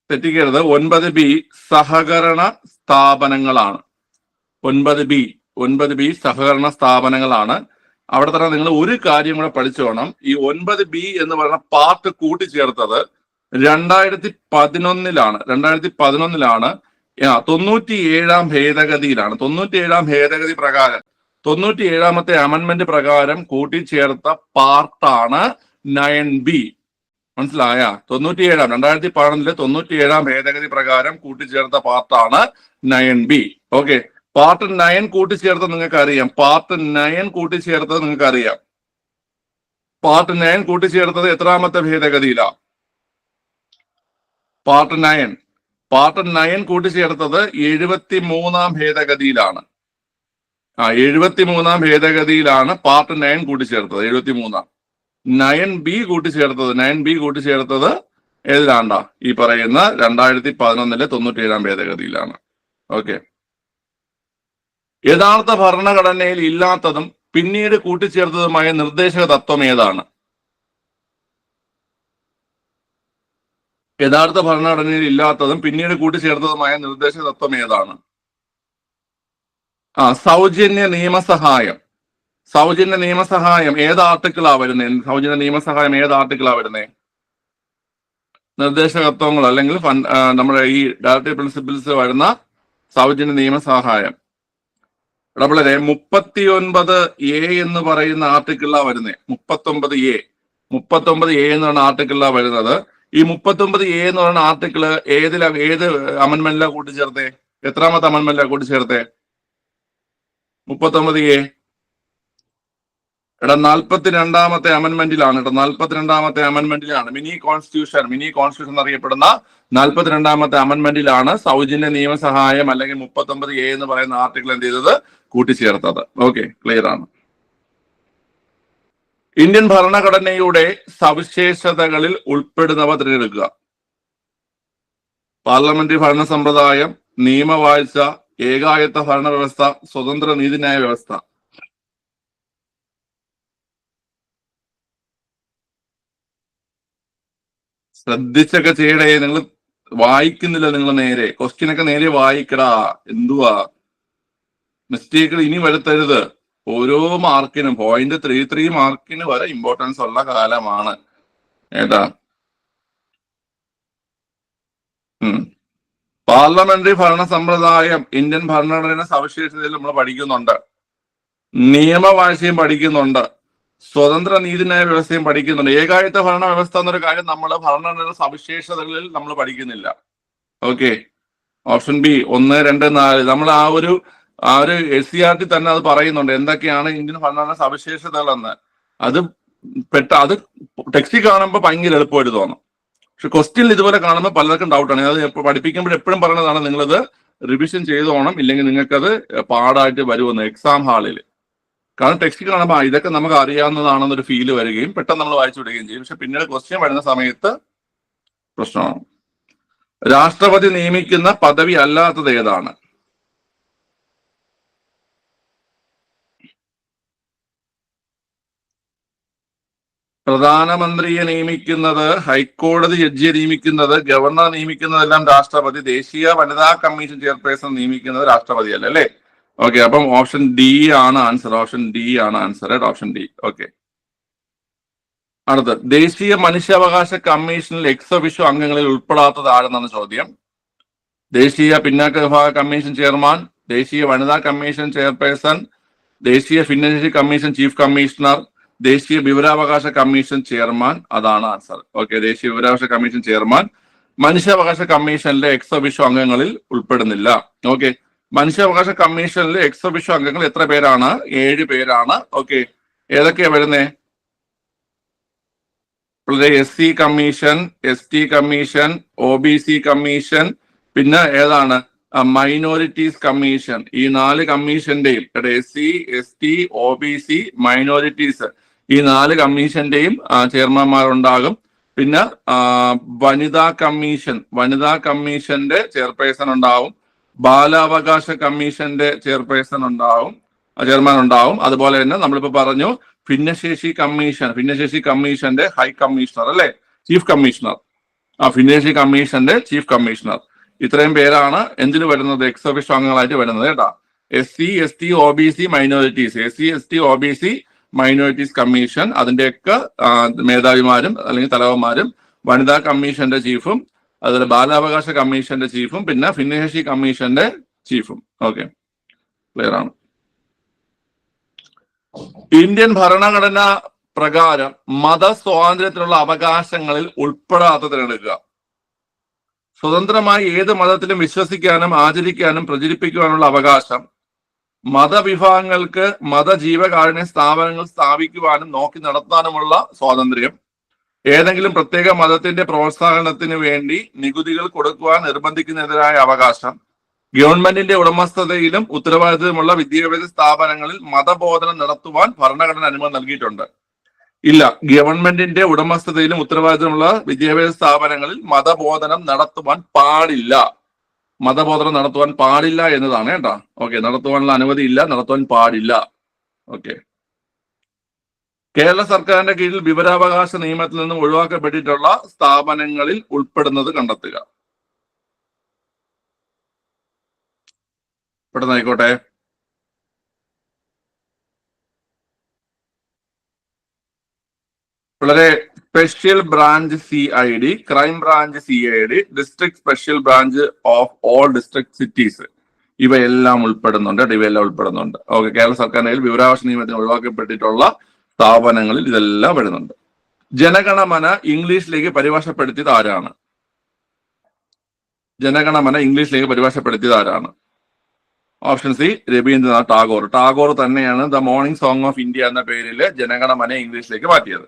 തെറ്റിക്കരുത്. 9B സഹകരണ സ്ഥാപനങ്ങളാണ്. 9B സഹകരണ സ്ഥാപനങ്ങളാണ്. അവിടെ തന്നെ നിങ്ങൾ ഒരു കാര്യം കൂടെ പഠിച്ചു വേണം. ഈ 9B എന്ന് പറയുന്ന പാർട്ട് കൂട്ടിച്ചേർത്തത് 2011 2011 97ാം ഭേദഗതിയിലാണ്. 97ാം ഭേദഗതി പ്രകാരം 97ാമത്തെ അമെന്റ്മെന്റ് പ്രകാരം കൂട്ടിച്ചേർത്ത പാർട്ടാണ് 9B. മനസ്സിലായ? 2011 97ാം ഭേദഗതി പ്രകാരം കൂട്ടിച്ചേർത്ത പാർട്ടാണ് 9B. ഓക്കെ, പാർട്ട് 9 കൂട്ടിച്ചേർത്തത് നിങ്ങൾക്ക് അറിയാം. പാർട്ട് 9 കൂട്ടിച്ചേർത്തത് എത്രാമത്തെ ഭേദഗതിയിലാ? പാർട്ട് 9 കൂട്ടിച്ചേർത്തത് 73ാം ഭേദഗതിയിലാണ്. 73ാം ഭേദഗതിയിലാണ് പാർട്ട് 9 കൂട്ടിച്ചേർത്തത്. 73 9B കൂട്ടിച്ചേർത്തത് ഏതിലാണ്ടാ? ഈ പറയുന്ന 2011 97ാം ഭേദഗതിയിലാണ്. ഓക്കെ, യഥാർത്ഥ ഭരണഘടനയിൽ ഇല്ലാത്തതും പിന്നീട് കൂട്ടിച്ചേർത്തതുമായ നിർദ്ദേശക തത്വം ഏതാണ്? യഥാർത്ഥ ഭരണഘടനയിൽ ഇല്ലാത്തതും പിന്നീട് കൂട്ടിച്ചേർത്തതുമായ നിർദ്ദേശക തത്വം ഏതാണ്? സൗജന്യ നിയമസഹായം. ഏത് ആർട്ടിക്കിളാ വരുന്നത്? സൗജന്യ നിയമസഹായം ഏത് ആർട്ടിക്കിളാ വരുന്നത്? നിർദ്ദേശകത്വങ്ങൾ അല്ലെങ്കിൽ നമ്മുടെ ഈ ഡയറക്ടീവ് പ്രിൻസിപ്പിൾസ് വരുന്ന സൗജന്യ നിയമസഹായം. വളരെ 39A എന്ന് പറയുന്ന ആർട്ടിക്കിളാ വരുന്നത്. 39A എന്ന് പറയുന്ന ആർട്ടിക്കിളാ വരുന്നത്. ഈ 39A എന്ന് പറയുന്ന ആർട്ടിക്കിള് ഏത് അമെന്റ്മെന്റിലാ കൂട്ടിച്ചേർത്തേ? എത്രാമത്തെ അമെന്റ്മെന്റിലാ കൂട്ടിച്ചേർത്തേ? 39A 42ാമത്തെ അമെന്റ്മെന്റിലാണ്. 42ാമത്തെ അമെന്റ്മെന്റിലാണ് മിനി കോൺസ്റ്റിറ്റ്യൂഷൻ എന്നറിയപ്പെടുന്ന 42ാമത്തെ അമെന്റ്മെന്റിലാണ് സൗജന്യ നിയമസഹായം അല്ലെങ്കിൽ 39A എന്ന് പറയുന്ന ആർട്ടിക്കിൾ എന്ത് ചെയ്തത്? കൂട്ടിച്ചേർത്തത്. ഓക്കെ, ക്ലിയർ ആണ്. ഇന്ത്യൻ ഭരണഘടനയുടെ സവിശേഷതകളിൽ ഉൾപ്പെടുന്നവ തിരഞ്ഞെടുക്കുക. പാർലമെന്ററി ഭരണ സമ്പ്രദായം, നിയമവാഴ്ച, ഏകായത്ത ഭരണ വ്യവസ്ഥ, സ്വതന്ത്ര നീതിന്യായ വ്യവസ്ഥ. ശ്രദ്ധിച്ചൊക്കെ ചെയ്യടേ. നിങ്ങൾ വായിക്കുന്നില്ല. നിങ്ങൾ നേരെ ക്വസ്റ്റ്യനൊക്കെ നേരെ വായിക്കടാ. എന്തുവാ മിസ്റ്റേക്കുകൾ ഇനി വരുത്തരുത്. ഓരോ മാർക്കിനും 0.33 മാർക്കിന് വരെ ഇമ്പോർട്ടൻസ് ഉള്ള കാലമാണ്. ഏതാ? പാർലമെന്ററി ഭരണ സമ്പ്രദായം ഇന്ത്യൻ ഭരണഘടനയുടെ സവിശേഷതയിൽ നമ്മൾ പഠിക്കുന്നുണ്ട്. നിയമവാഴ്ചയും പഠിക്കുന്നുണ്ട്. സ്വതന്ത്ര നീതിന്യായ വ്യവസ്ഥയും പഠിക്കുന്നുണ്ട്. ഏകായത്ത ഭരണ വ്യവസ്ഥ എന്നൊരു കാര്യം നമ്മൾ ഭരണഘടനയുടെ സവിശേഷതകളിൽ നമ്മൾ പഠിക്കുന്നില്ല. ഓക്കെ, ഓപ്ഷൻ ബി 1, 2, 4 നമ്മൾ ആ ഒരു SCERT തന്നെ അത് പറയുന്നുണ്ട് എന്തൊക്കെയാണ് ഇന്ത്യൻ ഭരണഘടന സവിശേഷതകളെന്ന്. അത് ടെക്സ്റ്റിൽ കാണുമ്പോൾ ഭയങ്കര എളുപ്പമായിട്ട് തോന്നും. പക്ഷെ ക്വസ്റ്റ്യനിൽ ഇതുപോലെ കാണുമ്പോൾ പലർക്കും ഡൗട്ടാണ്. അത് പഠിപ്പിക്കുമ്പോൾ എപ്പോഴും പറയുന്നതാണ് നിങ്ങളിത് റിവിഷൻ ചെയ്തോണം, ഇല്ലെങ്കിൽ നിങ്ങൾക്കത് പാടായിട്ട് വരുമെന്ന് എക്സാം ഹാളിൽ. കാരണം ടെക്സ്റ്റ് കാണുമ്പോൾ ഇതൊക്കെ നമുക്ക് അറിയാവുന്നതാണെന്നൊരു ഫീല് വരികയും പെട്ടെന്ന് നമ്മൾ വായിച്ചു വിടുകയും ചെയ്യും. പക്ഷെ പിന്നീട് ക്വസ്റ്റ്യൻ വരുന്ന സമയത്ത് പ്രശ്നമാണ്. രാഷ്ട്രപതി നിയമിക്കുന്ന പദവി അല്ലാത്തത് ഏതാണ്? പ്രധാനമന്ത്രിയെ നിയമിക്കുന്നത്, ഹൈക്കോടതി ജഡ്ജിയെ നിയമിക്കുന്നത്, ഗവർണർ നിയമിക്കുന്നതെല്ലാം രാഷ്ട്രപതി. ദേശീയ വനിതാ കമ്മീഷൻ ചെയർപേഴ്സൺ നിയമിക്കുന്നത് രാഷ്ട്രപതി അല്ലേ? ഓക്കെ, അപ്പം ഓപ്ഷൻ ഡി ആണ് ആൻസർ. Option D. ഓക്കെ, അടുത്ത് ദേശീയ മനുഷ്യാവകാശ കമ്മീഷനിൽ എക്സ് ഒഫീഷ്യോ അംഗങ്ങളിൽ ഉൾപ്പെടാത്തത് ആരെന്നാണ് ചോദ്യം. ദേശീയ പിന്നാക്ക വിഭാഗ കമ്മീഷൻ ചെയർമാൻ, ദേശീയ വനിതാ കമ്മീഷൻ ചെയർപേഴ്സൺ, ദേശീയ ഭിന്നശേഷി കമ്മീഷൻ ചീഫ് കമ്മീഷണർ, ദേശീയ വിവരാവകാശ കമ്മീഷൻ ചെയർമാൻ, അതാണ് ആൻസർ. ഓക്കെ, ദേശീയ വിവരാവകാശ കമ്മീഷൻ ചെയർമാൻ. മനുഷ്യാവകാശ കമ്മീഷനിലെ എക്സ് ഒഫീഷ്യോ അംഗങ്ങളിൽ ഉൾപ്പെടുന്നില്ല. ഓക്കെ, മനുഷ്യാവകാശ കമ്മീഷനിലെ എക്സ് ഒഫീഷ്യോ അംഗങ്ങൾ എത്ര പേരാണ്? 7 പേരാണ്. ഓക്കെ, ഏതൊക്കെയാ വരുന്നേ? SC commission, ST commission, OBC commission, പിന്നെ ഏതാണ്? Minorities commission. ഈ 4 കമ്മീഷന്റെയും SC, ST, OBC, മൈനോറിറ്റീസ്, ഈ 4 കമ്മീഷന്റെയും ചെയർമാൻമാരുണ്ടാകും. പിന്നെ വനിതാ കമ്മീഷന്റെ ചെയർപേഴ്സൺ ഉണ്ടാവും. ബാലാവകാശ കമ്മീഷന്റെ ചെയർപേഴ്സൺ ഉണ്ടാവും, ചെയർമാൻ ഉണ്ടാവും. അതുപോലെ തന്നെ നമ്മളിപ്പോ പറഞ്ഞു ഭിന്നശേഷി കമ്മീഷന്റെ ഹൈ കമ്മീഷണർ അല്ലെ, ചീഫ് കമ്മീഷണർ. ഭിന്നശേഷി കമ്മീഷന്റെ ചീഫ് കമ്മീഷണർ. ഇത്രയും പേരാണ് എന്തിനു വരുന്നത്? എക്സ് ഒഫീഷ്യോ അംഗങ്ങളായിട്ട് വരുന്നത് കേട്ടാ. SC, ST, OBC, minorities. SC, ST, OBC, minorities commission, അതിന്റെയൊക്കെ മേധാവിമാരും അല്ലെങ്കിൽ തലവന്മാരും, വനിതാ കമ്മീഷന്റെ ചീഫും, അതുപോലെ ബാലാവകാശ കമ്മീഷന്റെ ചീഫും, പിന്നെ ഭിന്നശേഷി കമ്മീഷന്റെ ചീഫും. ഓക്കെ, ക്ലിയർ ആണ്. ഇന്ത്യൻ ഭരണഘടന പ്രകാരം മതസ്വാതന്ത്ര്യത്തിനുള്ള അവകാശങ്ങളിൽ ഉൾപ്പെടാത്ത തിരഞ്ഞെടുക്കുക. സ്വതന്ത്രമായി ഏത് മതത്തിലും വിശ്വസിക്കാനും ആചരിക്കാനും പ്രചരിപ്പിക്കുവാനുള്ള അവകാശം, മതവിഭാഗങ്ങൾക്ക് മതജീവകാരുണ്യ സ്ഥാപനങ്ങൾ സ്ഥാപിക്കുവാനും നോക്കി നടത്താനുമുള്ള സ്വാതന്ത്ര്യം, ഏതെങ്കിലും പ്രത്യേക മതത്തിന്റെ പ്രോത്സാഹനത്തിന് വേണ്ടി നികുതികൾ കൊടുക്കുവാൻ നിർബന്ധിക്കുന്നതിനായ അവകാശം, ഗവൺമെന്റിന്റെ ഉടമസ്ഥതയിലും ഉത്തരവാദിത്തമുള്ള വിദ്യാഭ്യാസ സ്ഥാപനങ്ങളിൽ മതബോധനം നടത്തുവാൻ ഭരണഘടന അനുമതി നൽകിയിട്ടുണ്ട്. ഇല്ല, ഗവൺമെന്റിന്റെ ഉടമസ്ഥതയിലും ഉത്തരവാദിത്തമുള്ള വിദ്യാഭ്യാസ സ്ഥാപനങ്ങളിൽ മതബോധനം നടത്തുവാൻ പാടില്ല. മതബോധനം നടത്തുവാൻ പാടില്ല എന്നതാണ് കേട്ടോ. ഓക്കെ, നടത്തുവാനുള്ള അനുമതി ഇല്ല, നടത്തുവാൻ പാടില്ല. ഓക്കെ, കേരള സർക്കാരിന്റെ കീഴിൽ വിവരാവകാശ നിയമത്തിൽ നിന്നും ഒഴിവാക്കപ്പെട്ടിട്ടുള്ള സ്ഥാപനങ്ങളിൽ ഉൾപ്പെടുന്നത് കണ്ടെത്തുക. പെട്ടെന്നായിക്കോട്ടെ. വളരെ special branch CID, crime branch CID, district special branch of all district cities, ഇവയെല്ലാം ഉൾപ്പെടുന്നുണ്ട്. ഓക്കെ, കേരള സർക്കാരിന്റെ വിവരാവകാശ നിയമത്തിന് ഒഴിവാക്കപ്പെട്ടിട്ടുള്ള സ്ഥാപനങ്ങളിൽ ഇതെല്ലാം വരുന്നുണ്ട്. ജനഗണമന ഇംഗ്ലീഷിലേക്ക് പരിഭാഷപ്പെടുത്തിയത് ആരാണ്? Option C, Rabindranath Tagore. ടാഗോർ തന്നെയാണ് the morning song of India എന്ന പേരിൽ ജനഗണമന ഇംഗ്ലീഷിലേക്ക് മാറ്റിയത്.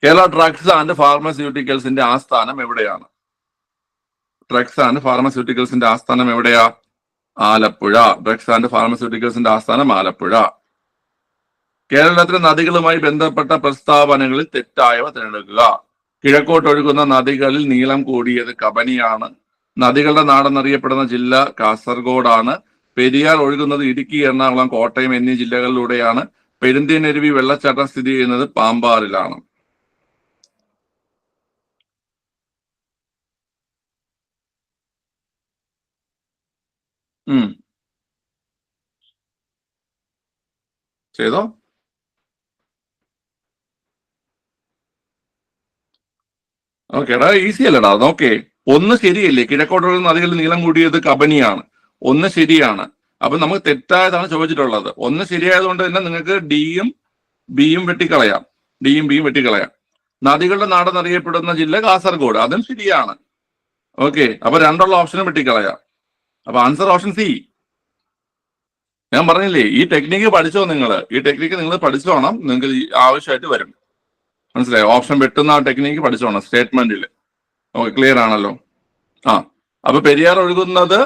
കേരള ഡ്രഗ്സ് ആൻഡ് ഫാർമസ്യൂട്ടിക്കൽസിന്റെ ആസ്ഥാനം എവിടെയാണ്? ആലപ്പുഴ. ഡ്രഗ്സ് ആൻഡ് ഫാർമസ്യൂട്ടിക്കൽസിന്റെ ആസ്ഥാനം ആലപ്പുഴ. കേരളത്തിലെ നദികളുമായി ബന്ധപ്പെട്ട പ്രസ്താവനകളിൽ തെറ്റായവ തിരഞ്ഞെടുക്കുക. കിഴക്കോട്ടൊഴുകുന്ന നദികളിൽ നീളം കൂടിയത് കബനിയാണ്. നദികളുടെ നാടെന്നറിയപ്പെടുന്ന ജില്ല കാസർഗോഡാണ്. പെരിയാർ ഒഴുകുന്നത് ഇടുക്കി, എറണാകുളം, കോട്ടയം എന്നീ ജില്ലകളിലൂടെയാണ്. പെരുന്തേനരുവി വെള്ളച്ചാട്ടം സ്ഥിതി ചെയ്യുന്നത് പാമ്പാറിലാണ്. ചെയ്തോ? ഓക്കേടാ, ഈസി അല്ലടാ. ഓക്കെ, ഒന്ന് ശരിയല്ലേ? കിഴക്കോട്ടൊഴുകുന്ന നദികളിൽ നീളം കൂടിയത് കബനിയാണ്. ഒന്ന് ശരിയാണ്. അപ്പൊ നമുക്ക് തെറ്റായതാണ് ചോദിച്ചിട്ടുള്ളത്. ഒന്ന് ശരിയായതുകൊണ്ട് തന്നെ നിങ്ങൾക്ക് ഡിയും ബിയും വെട്ടിക്കളയാം. നദികളുടെ നാടെന്നറിയപ്പെടുന്ന ജില്ല കാസർഗോഡ്, അതും ശരിയാണ്. ഓക്കെ, അപ്പൊ രണ്ടുള്ള ഓപ്ഷനും വെട്ടിക്കളയാം. അപ്പൊ ആൻസർ ഓപ്ഷൻ സി. ഞാൻ പറഞ്ഞില്ലേ, ഈ ടെക്നിക്ക് പഠിച്ചോ നിങ്ങൾ? പഠിച്ചോണം, നിങ്ങൾക്ക് ആവശ്യമായിട്ട് വരും. മനസ്സിലായോ? ഓപ്ഷൻ വെട്ടുന്ന ആ ടെക്നിക്ക് പഠിച്ചോണം സ്റ്റേറ്റ്മെന്റിൽ. ഓക്കെ, ക്ലിയർ ആണല്ലോ? അപ്പൊ പെരിയാർ ഒഴുകുന്നത്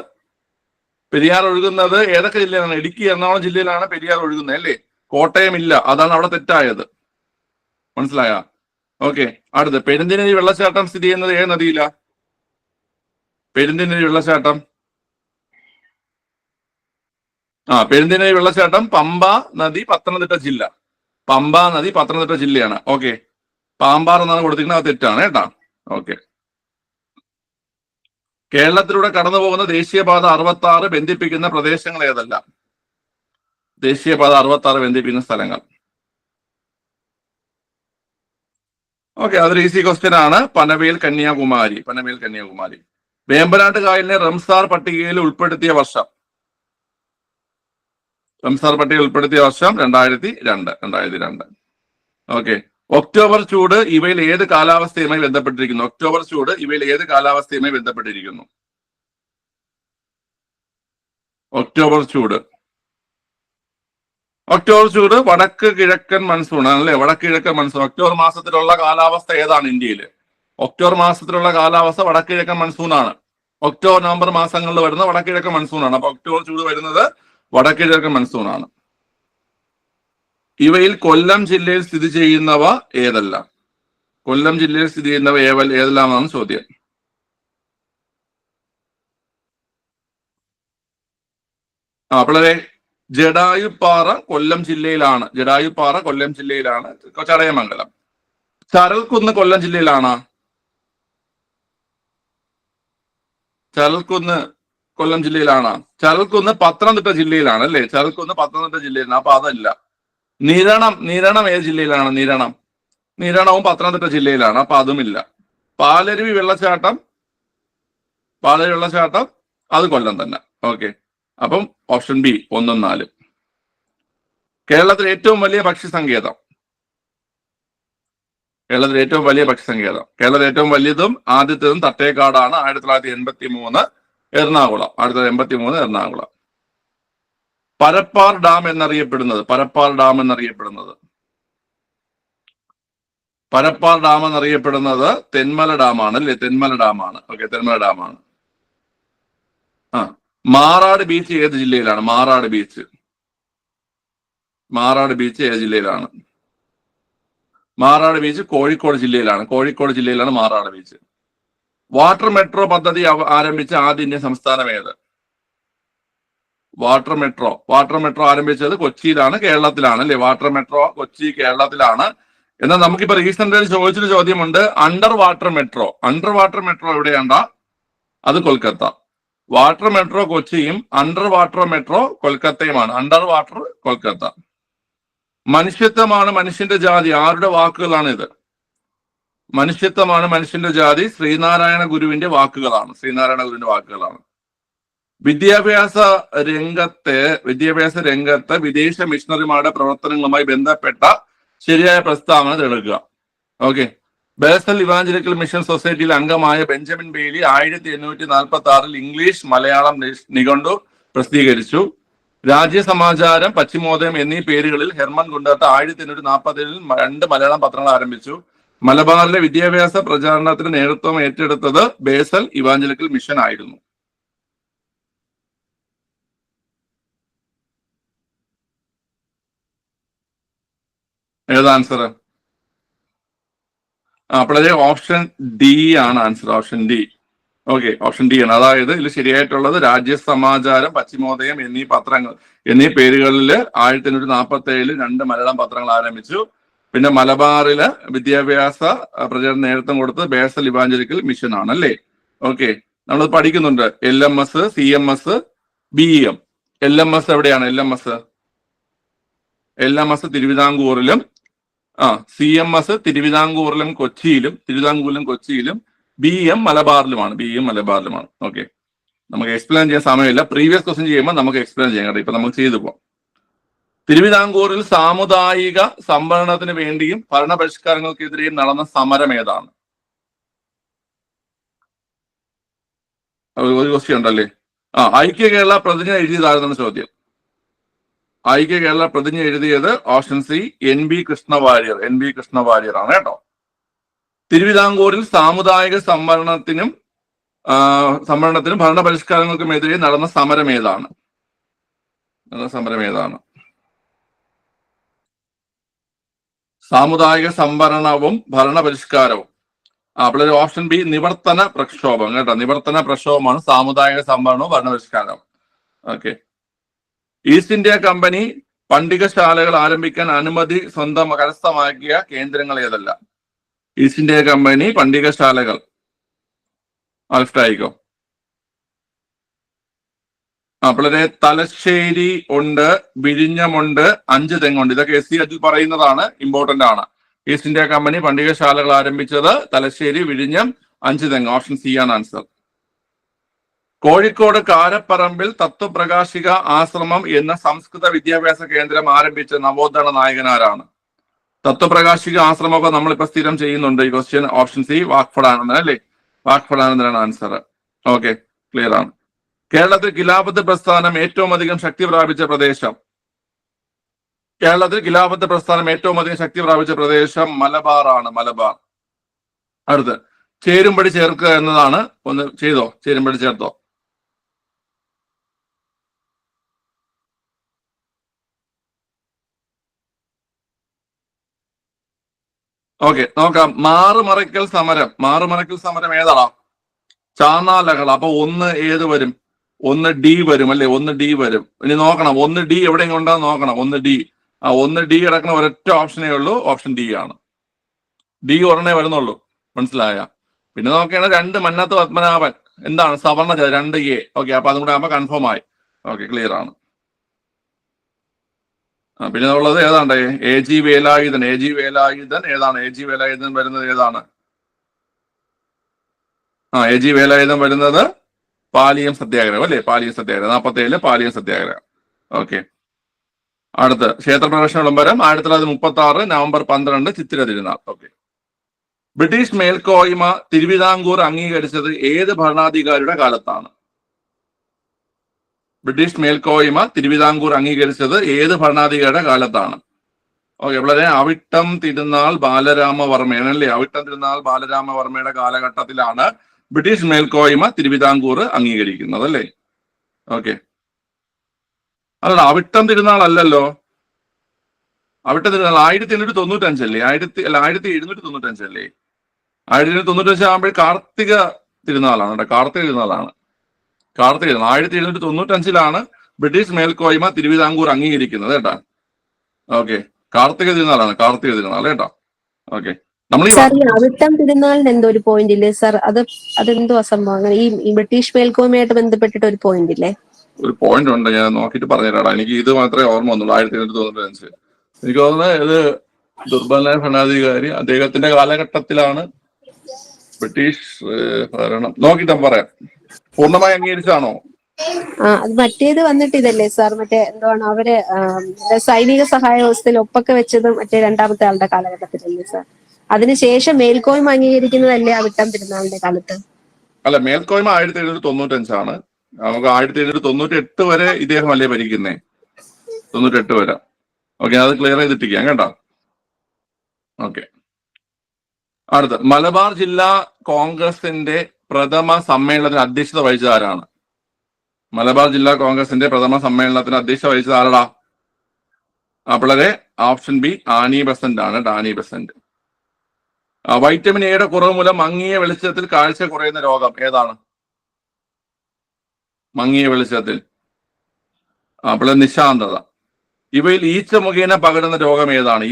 ഏതൊക്കെ ജില്ലയിലാണ്? ഇടുക്കി, എറണാകുളം ജില്ലയിലാണ് പെരിയാർ ഒഴുകുന്നത് അല്ലേ? കോട്ടയം ഇല്ല, അതാണ് അവിടെ തെറ്റായത്. മനസ്സിലായ? ഓക്കെ, അടുത്ത് പെരുന്തേനരുവി വെള്ളച്ചാട്ടം സ്ഥിതി ചെയ്യുന്നത് ഏത് നദിയിലാ? പെരുന്തേനരുവി വെള്ളച്ചാട്ടം പമ്പ നദി പത്തനംതിട്ട ജില്ലയാണ്. ഓക്കെ, പാമ്പാർ എന്നാണ് കൊടുത്തിരിക്കുന്നത്, അത് തെറ്റാണ് കേട്ടാ. ഓക്കെ, കേരളത്തിലൂടെ കടന്നു പോകുന്ന ദേശീയപാത 66 ബന്ധിപ്പിക്കുന്ന പ്രദേശങ്ങൾ ഏതല്ല? ദേശീയപാത 66 ബന്ധിപ്പിക്കുന്ന സ്ഥലങ്ങൾ. ഓക്കെ, അതൊരു ഈസി ക്വസ്റ്റ്യൻ ആണ്. പനവേൽ കന്യാകുമാരി. വേമ്പനാട്ട് കായലിനെ റംസാർ പട്ടികയിൽ ഉൾപ്പെടുത്തിയ വർഷം? 2002. ഓക്കെ. ഒക്ടോബർ ചൂട് ഇവയിൽ ഏത് കാലാവസ്ഥയുമായി ബന്ധപ്പെട്ടിരിക്കുന്നു? ഒക്ടോബർ ചൂട് ഇവയിൽ ഏത് കാലാവസ്ഥയുമായി ബന്ധപ്പെട്ടിരിക്കുന്നു? ഒക്ടോബർ ചൂട് വടക്ക് കിഴക്കൻ മൺസൂൺ ആണല്ലേ? വടക്ക് കിഴക്കൻ മൺസൂൺ. ഒക്ടോബർ മാസത്തിലുള്ള കാലാവസ്ഥ ഏതാണ് ഇന്ത്യയിൽ? ഒക്ടോബർ മാസത്തിലുള്ള കാലാവസ്ഥ വടക്ക് കിഴക്കൻ മൺസൂൺ ആണ്. ഒക്ടോബർ നവംബർ മാസങ്ങളിൽ വരുന്ന വടക്ക് കിഴക്കൻ മൺസൂൺ ആണ്. അപ്പൊ ഒക്ടോബർ ചൂട് വരുന്നത് വടക്ക് കിഴക്കൻ മൺസൂൺ ആണ്. ഇവയിൽ കൊല്ലം ജില്ലയിൽ സ്ഥിതി ചെയ്യുന്നവ ഏതെല്ലാം? കൊല്ലം ജില്ലയിൽ സ്ഥിതി ചെയ്യുന്നവ ഏതെല്ലാമാണ് ചോദ്യം. വളരെ ജടായുപ്പാറ കൊല്ലം ജില്ലയിലാണ്. ചടയമംഗലം. ചരൽക്കുന്ന് കൊല്ലം ജില്ലയിലാണ്. ചരൽക്കുന്ന് പത്തനംതിട്ട ജില്ലയിലാണ് അല്ലേ? ചരൽക്കുന്ന് പത്തനംതിട്ട ജില്ലയിലാണ്. അപ്പൊ അതല്ല. നിരണം ഏത് ജില്ലയിലാണ്? നിരണവും പത്തനംതിട്ട ജില്ലയിലാണ്. അപ്പൊ അതുമില്ല. പാലരുവി വെള്ളച്ചാട്ടം അത് കൊല്ലം തന്നെ. ഓക്കെ. അപ്പം ഓപ്ഷൻ ബി 1 ഉം 4. കേരളത്തിലെ ഏറ്റവും വലിയ പക്ഷി സങ്കേതം. കേരളത്തിലെ ഏറ്റവും വലിയതും ആദ്യത്തേതും തട്ടേക്കാടാണ്. 1983 എറണാകുളം. പരപ്പാർ ഡാം എന്നറിയപ്പെടുന്നത് തെന്മല ഡാമാണ് അല്ലേ? തെന്മല ഡാമാണ്. ആ, മാറാട് ബീച്ച് ഏത് ജില്ലയിലാണ്? മാറാട് ബീച്ച് ഏത് ജില്ലയിലാണ്? മാറാട് ബീച്ച് കോഴിക്കോട് ജില്ലയിലാണ് മാറാട് ബീച്ച്. വാട്ടർ മെട്രോ പദ്ധതി ആരംഭിച്ച ആദ്യ ഇന്ത്യൻ സംസ്ഥാനം ഏത്? വാട്ടർ മെട്രോ ആരംഭിച്ചത് കൊച്ചിയിലാണ്, കേരളത്തിലാണ് അല്ലേ? വാട്ടർ മെട്രോ കൊച്ചി, കേരളത്തിലാണ്. എന്നാൽ നമുക്കിപ്പോ റീസെന്റ് ചോദിച്ചൊരു ചോദ്യമുണ്ട്. അണ്ടർ വാട്ടർ മെട്രോ എവിടെയാണ്ടാ? അത് കൊൽക്കത്ത. വാട്ടർ മെട്രോ കൊച്ചിയും അണ്ടർ വാട്ടർ മെട്രോ കൊൽക്കത്തയുമാണ്. Under water Kolkata. മനുഷ്യത്വമാണ് മനുഷ്യന്റെ ജാതി ആരുടെ വാക്കുകളാണ് ഇത്? മനുഷ്യത്വമാണ് മനുഷ്യന്റെ ജാതി ശ്രീനാരായണ ഗുരുവിന്റെ വാക്കുകളാണ്. വിദ്യാഭ്യാസ രംഗത്ത് വിദേശ മിഷണറിമാരുടെ പ്രവർത്തനങ്ങളുമായി ബന്ധപ്പെട്ട ശരിയായ പ്രസ്താവന തെളിയിക്കുക. ഓക്കെ. ബേസൽ ഇവാഞ്ചലിക്കൽ മിഷൻ സൊസൈറ്റിയിൽ അംഗമായ ബെഞ്ചമിൻ ബെയ്ലി 1846 ഇംഗ്ലീഷ് മലയാളം നിഘണ്ടു പ്രസിദ്ധീകരിച്ചു. രാജ്യസമാചാരം, പശ്ചിമോദയം എന്നീ പേരുകളിൽ ഹെർമൻ ഗുണ്ടർട്ട് 1847 2 മലയാളം പത്രങ്ങൾ ആരംഭിച്ചു. മലബാറിലെ വിദ്യാഭ്യാസ പ്രചാരണത്തിന് നേതൃത്വം ഏറ്റെടുത്തത് ബേസൽ ഇവാഞ്ചലിക്കൽ മിഷൻ ആയിരുന്നു. ഏതാ ആൻസർ? അപ്പോഴേ ഓപ്ഷൻ ഡി ആണ് answer. Option D. Okay, option D ആണ്. അതായത് ഇതിൽ ശരിയായിട്ടുള്ളത് രാജ്യസമാചാരം, പശ്ചിമോദയം എന്നീ പേരുകളിൽ 1847 2 മലയാളം പത്രങ്ങൾ ആരംഭിച്ചു. പിന്നെ മലബാറില് വിദ്യാഭ്യാസ പ്രചാരണ നേതൃത്വം കൊടുത്തത് ബേസൽ ഇവാഞ്ചലിക്കൽ മിഷൻ ആണ് അല്ലേ? ഓക്കെ. നമ്മൾ പഠിക്കുന്നുണ്ട് LMS, CMS, BEM. LMS എവിടെയാണ്? LMS തിരുവിതാംകൂറിലും CMS തിരുവിതാംകൂറിലും കൊച്ചിയിലും BEM മലബാറിലുമാണ്. ഓക്കെ. നമുക്ക് എക്സ്പ്ലെയിൻ ചെയ്യാൻ സമയമില്ല. പ്രീവിയസ് ക്വസ്റ്റ്യൻ ചെയ്യുമ്പോൾ നമുക്ക് എക്സ്പ്ലെയിൻ ചെയ്യാം കേട്ടോ. ഇപ്പൊ നമുക്ക് ചെയ്തു പോകാം. തിരുവിതാംകൂറിൽ സാമുദായിക സംവരണത്തിന് വേണ്ടിയും ഭരണപരിഷ്കാരങ്ങൾക്കെതിരെയും നടന്ന സമരം ഏതാണ്? ഒരു ക്വസ്റ്റ്യൻ ഉണ്ടല്ലേ? ഐക്യ കേരള പ്രതിജ്ഞ എഴുതിയതാണെന്നാണ് ചോദ്യം. ഐക്യ കേരള പ്രതിജ്ഞ എഴുതിയത് ഓപ്ഷൻ സി NB കൃഷ്ണവാര്യർ ആണ് കേട്ടോ. തിരുവിതാംകൂറിൽ സാമുദായിക സംവരണത്തിനും ഭരണപരിഷ്കാരങ്ങൾക്കുമെതിരെ നടന്ന സമരം ഏതാണ്? സാമുദായിക സംവരണവും ഭരണപരിഷ്കാരവും. അപ്പോൾ ഓപ്ഷൻ ബി നിവർത്തന പ്രക്ഷോഭം കേട്ടോ. നിവർത്തന പ്രക്ഷോഭമാണ് സാമുദായിക സംവരണവും ഭരണപരിഷ്കാരവും. ഓക്കെ. ഈസ്റ്റ് ഇന്ത്യ കമ്പനി പണ്ടികശാലകൾ ആരംഭിക്കാൻ അനുമതി കരസ്ഥമാക്കിയ കേന്ദ്രങ്ങൾ ഏതല്ല? ഈസ്റ്റ് ഇന്ത്യ കമ്പനി പണ്ടികശാലകൾ ആയിക്കോ. വളരെ തലശ്ശേരി ഉണ്ട്, വിഴിഞ്ഞമുണ്ട്, 5 തെങ്ങുണ്ട്. ഇതൊക്കെ SC പറയുന്നതാണ്, ഇമ്പോർട്ടന്റ് ആണ്. ഈസ്റ്റ് ഇന്ത്യ കമ്പനി പണ്ടികശാലകൾ ആരംഭിച്ചത് തലശ്ശേരി, വിഴിഞ്ഞം, 5 തെങ്ങ്. ഓപ്ഷൻ സി ആണ് ആൻസർ. കോഴിക്കോട് കാരപ്പറമ്പിൽ തത്വപ്രകാശിക ആശ്രമം എന്ന സംസ്കൃത വിദ്യാഭ്യാസ കേന്ദ്രം ആരംഭിച്ച നവോത്ഥാന നായകനാരാണ്? തത്വപ്രകാശിക ആശ്രമമൊക്കെ നമ്മളിപ്പോ സ്ഥിരം ചെയ്യുന്നുണ്ട്. ഈ ക്വസ്റ്റ്യൻ ഓപ്ഷൻ സി വാക്ഫടാനന്ദൻ അല്ലേ? വാക്ഫടാനന്ദനാണ് ആൻസർ. ഓക്കെ, ക്ലിയർ ആണ്. കേരളത്തിൽ ഖിലാഫത്ത് പ്രസ്ഥാനം ഏറ്റവും അധികം ശക്തി പ്രാപിച്ച പ്രദേശം? കേരളത്തിൽ ഖിലാഫത്ത് പ്രസ്ഥാനം ഏറ്റവും അധികം ശക്തി പ്രാപിച്ച പ്രദേശം മലബാർ ആണ്. മലബാർ. അടുത്ത് ചേരുംപടി ചേർക്കുക എന്നതാണ്. ഒന്ന് ചെയ്തോ, ചേരുംപടി ചേർത്തോ? ഓക്കെ, നോക്കാം. മാറുമറയ്ക്കൽ സമരം. മാറുമറയ്ക്കൽ സമരം ഏതാടാ? ചാന്നാലകൾ. അപ്പൊ ഒന്ന് ഏത് വരും? ഒന്ന് ഡി വരും അല്ലെ? ഒന്ന് ഡി വരും. ഇനി നോക്കണം, ഒന്ന് ഡി എവിടെയെങ്കിലും ഉണ്ടെന്ന് നോക്കണം. ഒന്ന് ഡി. ഒന്ന് ഡി കിടക്കുന്ന ഒരൊറ്റ ഓപ്ഷനേ ഉള്ളൂ, ഓപ്ഷൻ ഡി ആണ്. ഡി ഒരെണ്ണേ വരുന്നുള്ളൂ. മനസ്സിലായ? പിന്നെ നോക്കുകയാണ് രണ്ട് മന്നത്ത് പത്മനാഭൻ. എന്താണ്? സവർണ രണ്ട് എ. ഓക്കെ, അപ്പൊ അതും കൂടെ ആകുമ്പോ കൺഫേം ആയി. ഓക്കെ, ക്ലിയർ ആണ്. പിന്നെ ഉള്ളത് ഏതാണ്ട് A G Velayudhan. A G Velayudhan ഏതാണ്? എ ജി വേലായുധൻ വരുന്നത് ഏതാണ്? എ ജി വേലായുധൻ വരുന്നത് പാലിയം സത്യാഗ്രഹം അല്ലെ? പാലിയം സത്യാഗ്രഹം 47 പാലിയം സത്യാഗ്രഹം. ഓക്കെ, അടുത്ത് ക്ഷേത്രപ്രദക്ഷിണ വിളംബരം 1936 November 12 Chithira Thirunal. Okay, British മേൽക്കോയ്മ തിരുവിതാംകൂർ അംഗീകരിച്ചത് ഏത് ഭരണാധികാരിയുടെ കാലത്താണ്? ബ്രിട്ടീഷ് മേൽക്കോയ്മ തിരുവിതാംകൂർ അംഗീകരിച്ചത് ഏത് ഭരണാധികാരിയുടെ കാലത്താണ്? ഓക്കെ, വളരെ അവിട്ടം തിരുനാൾ ബാലരാമവർമ്മയാണ് അല്ലേ? അവിട്ടം തിരുനാൾ ബാലരാമവർമ്മയുടെ കാലഘട്ടത്തിലാണ് ബ്രിട്ടീഷ് മേൽക്കോയ്മ തിരുവിതാംകൂർ അംഗീകരിക്കുന്നത് അല്ലേ? ഓക്കെ, അല്ല, അവിട്ടം തിരുനാൾ അല്ലല്ലോ. അവിട്ടം തിരുനാൾ 1895 അല്ലേ? 1795 അല്ലേ? 1795 ആകുമ്പോൾ കാർത്തിക തിരുനാളാണ് കേട്ടോ. കാർത്തിക തിരുനാളാണ്. കാർത്തിക തിരുനാൾ 1795 ബ്രിട്ടീഷ് മേൽക്കോയ്മ തിരുവിതാംകൂർ അംഗീകരിക്കുന്നത് കേട്ടാ. ഓക്കെ, കാർത്തിക തിരുനാളാണ്. കാർത്തിക തിരുനാൾ കേട്ടോ. ഓക്കെ, നമ്മൾ ഈ അവിട്ടം തിരുനാളിന് എന്തോ ഒരു പോയിന്റ് ഇല്ലേ സാർ? അതെന്തോ സംഭവം? ഈ ബ്രിട്ടീഷ് മേൽക്കോയ്മയായിട്ട് ബന്ധപ്പെട്ടിട്ട് ഒരു പോയിന്റ് ഇല്ലേ? ഒരു പോയിന്റ് ഉണ്ട്, ഞാൻ നോക്കിയിട്ട് പറഞ്ഞുതരാടാ. എനിക്ക് ഇത് മാത്രമേ ഓർമ്മ വന്നുള്ളൂ. 1795. എനിക്ക് തോന്നുന്നത് ഇത് ദുർബലനായ ഭരണാധികാരി അദ്ദേഹത്തിന്റെ കാലഘട്ടത്തിലാണ് ബ്രിട്ടീഷ് ഭരണം. നോക്കിയിട്ട് പറയാം. പൂർണ്ണമായി അംഗീകരിച്ചാണോ? അത് മറ്റേത് വന്നിട്ട് ഇതല്ലേ സാർ? മറ്റേ എന്താണ് അവര് സൈനിക സഹായ വ്യവസ്ഥയിൽ ഒപ്പൊക്കെ വെച്ചത് മറ്റേ രണ്ടാമത്തെ ആളുടെ കാലഘട്ടത്തിലല്ലേ സാർ? അതിനുശേഷം മേൽക്കോയ്മ അംഗീകരിക്കുന്നതല്ലേ അവിട്ടം തിരുനാളിന്റെ കാലത്ത്? അല്ല, മേൽക്കോയ്മ 1795. നമുക്ക് 1798 വരെ ഇദ്ദേഹം അല്ലേ ഭരിക്കുന്നേ? 98 വരെ. ഓക്കെ, അത് ക്ലിയർ ചെയ്തിട്ടിരിക്കാം കേട്ടോ. ഓക്കെ, അടുത്ത മലബാർ ജില്ലാ കോൺഗ്രസിന്റെ പ്രഥമ സമ്മേളനത്തിന് അധ്യക്ഷത വഹിച്ചത് ആരാണ്? മലബാർ ജില്ലാ കോൺഗ്രസിന്റെ പ്രഥമ സമ്മേളനത്തിന് അധ്യക്ഷത വഹിച്ചത് ആരടാ? വളരെ ഓപ്ഷൻ ബി ആനി ബസന്റ് ആണ്. Annie Besant. വൈറ്റമിൻ എയുടെ കുറവ് മൂലം മങ്ങിയ വെളിച്ചത്തിൽ കാഴ്ച കുറയുന്ന രോഗം ഏതാണ്? മങ്ങിയ വെളിച്ചത്തിൽ അപ്പോൾ നിശാന്തത. ഇവയിൽ ഈച്ച മുഖേന പകരുന്ന രോഗം ഏതാണ്?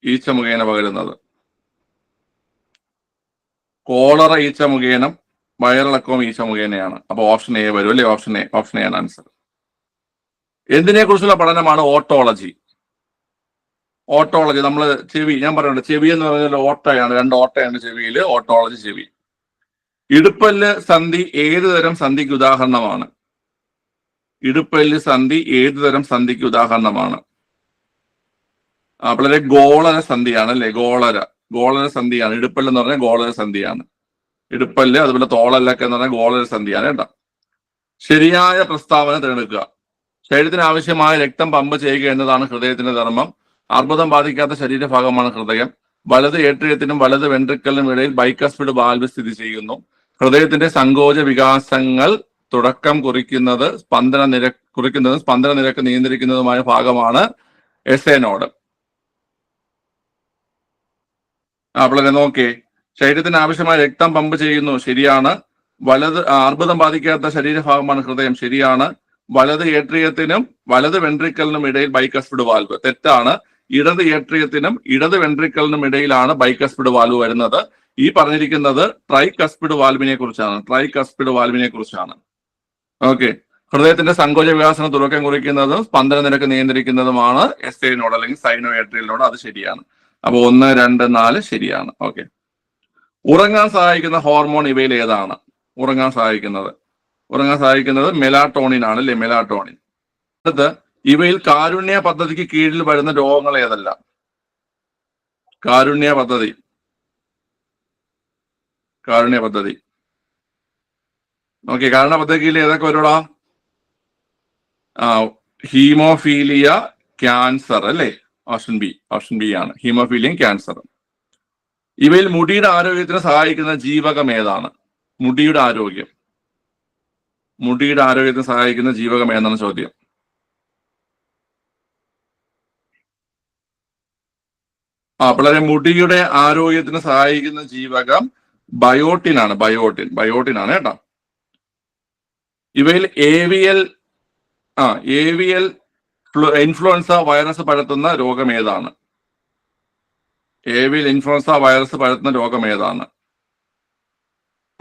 ഈച്ച മുഖേന പകരുന്നത് കോളറ ഈച്ച മുഖേനം, വയറിളക്കവും ഈച്ച മുഖേനയാണ്. അപ്പൊ ഓപ്ഷൻ എ വരും അല്ലെ? ഓപ്ഷൻ എ ആണ് ആൻസർ. എന്തിനെ കുറിച്ചുള്ള പഠനമാണ് ഓട്ടോളജി? ഓട്ടോളജി നമ്മൾ ചെവി, ഞാൻ പറയുന്നത് ചെവി എന്ന് പറഞ്ഞാൽ ഓട്ടയാണ്. 2 ഓട്ടയാണ് ചെവിയിൽ. ഓട്ടോളജി ചെവി. ഇടുപ്പല്ല് സന്ധി ഏതുതരം സന്ധിക്ക് ഉദാഹരണമാണ്? ഇടുപ്പല്ല് സന്ധി ഏതുതരം സന്ധിക്ക് ഉദാഹരണമാണ്? വളരെ ഗോളര സന്ധിയാണ് അല്ലെ? ഗോളര സന്ധിയാണ്. ഇടുപ്പല്ല് എന്ന് പറഞ്ഞാൽ ഗോളര സന്ധിയാണ്. ഇടുപ്പല്ല് അതുപോലെ തോളല്ലൊക്കെ എന്ന് പറഞ്ഞാൽ ഗോളര സന്ധിയാണ് കേട്ടോ. ശരിയായ പ്രസ്താവന തിരഞ്ഞെടുക്കുക. ശരീരത്തിന് ആവശ്യമായ രക്തം പമ്പ് ചെയ്യുക എന്നതാണ് ഹൃദയത്തിന്റെ ധർമ്മം. അർബുദം ബാധിക്കാത്ത ശരീരഭാഗമാണ് ഹൃദയം. വലത് ഏട്രിയത്തിനും വലത് വെൻട്രിക്കലിനും ഇടയിൽ ബൈക്കസ്പിഡ് വാൽവ് സ്ഥിതി ചെയ്യുന്നു. ഹൃദയത്തിന്റെ സങ്കോച വികാസങ്ങൾ തുടക്കം കുറിക്കുന്നത് സ്പന്ദന നിരക്ക് നിയന്ത്രിക്കുന്നതുമായ ഭാഗമാണ് എസ് എ നോഡ്. അപ്പോൾ നോക്കേ, ശരീരത്തിന് ആവശ്യമായ രക്തം പമ്പ് ചെയ്യുന്നു, ശരിയാണ്. അർബുദം ബാധിക്കാത്ത ശരീരഭാഗമാണ് ഹൃദയം, ശരിയാണ്. വലത് ഏട്രിയത്തിനും വലത് വെൻട്രിക്കലിനും ഇടയിൽ ബൈക്കസ്പിഡ് വാൽവ്, തെറ്റാണ്. ഇടത് ഏട്രിയത്തിനും ഇടത് വെൻട്രിക്കലിനും ഇടയിലാണ് ബൈക്കസ്പിഡ് വാൽവ് വരുന്നത്. ഈ പറഞ്ഞിരിക്കുന്നത് ട്രൈകസ്പിഡ് വാൽവിനെ കുറിച്ചാണ്. ഓക്കെ, ഹൃദയത്തിന്റെ സങ്കോച വികാസനം തുടക്കം കുറിക്കുന്നതും സ്പന്ദന നിരക്ക് നിയന്ത്രിക്കുന്നതുമാണ് എസ് എ നോഡ് അല്ലെങ്കിൽ സൈനോ ഏട്രിയൽ നോഡ്. അത് ശരിയാണ്. അപ്പൊ 1, 2, 4 ശരിയാണ്. ഓക്കെ, ഉറങ്ങാൻ സഹായിക്കുന്ന ഹോർമോൺ ഇവയിൽ ഏതാണ്? ഉറങ്ങാൻ സഹായിക്കുന്നത് മെലാട്ടോണിൻ ആണ് അല്ലെ? മെലാട്ടോണിൻ. അടുത്ത് ഇവയിൽ കാരുണ്യ പദ്ധതിക്ക് കീഴിൽ വരുന്ന രോഗങ്ങൾ ഏതല്ല? കാരുണ്യ പദ്ധതി ഓക്കെ. കാരുണ്യ പദ്ധതി കീഴിൽ ഏതൊക്കെ വരൂടാ? ഹീമോഫീലിയ, ക്യാൻസർ അല്ലേ? ഓപ്ഷൻ ബി ആണ് ഹീമോഫീലിയയും ക്യാൻസറും. ഇവയിൽ മുടിയുടെ ആരോഗ്യത്തിന് സഹായിക്കുന്ന ജീവകം ഏതാണ്? മുടിയുടെ ആരോഗ്യത്തിന് സഹായിക്കുന്ന ജീവകം ഏതാണ് ചോദ്യം. വളരെ മുടിയുടെ ആരോഗ്യത്തിന് സഹായിക്കുന്ന ജീവകം ബയോട്ടിൻ ആണ് കേട്ടോ. ഇവയിൽ ഏവിയൽ ഇൻഫ്ലുവൻസ വൈറസ് പരത്തുന്ന രോഗം ഏതാണ്? ഏവിയൽ ഇൻഫ്ലുവൻസ വൈറസ് പരത്തുന്ന രോഗം ഏതാണ്?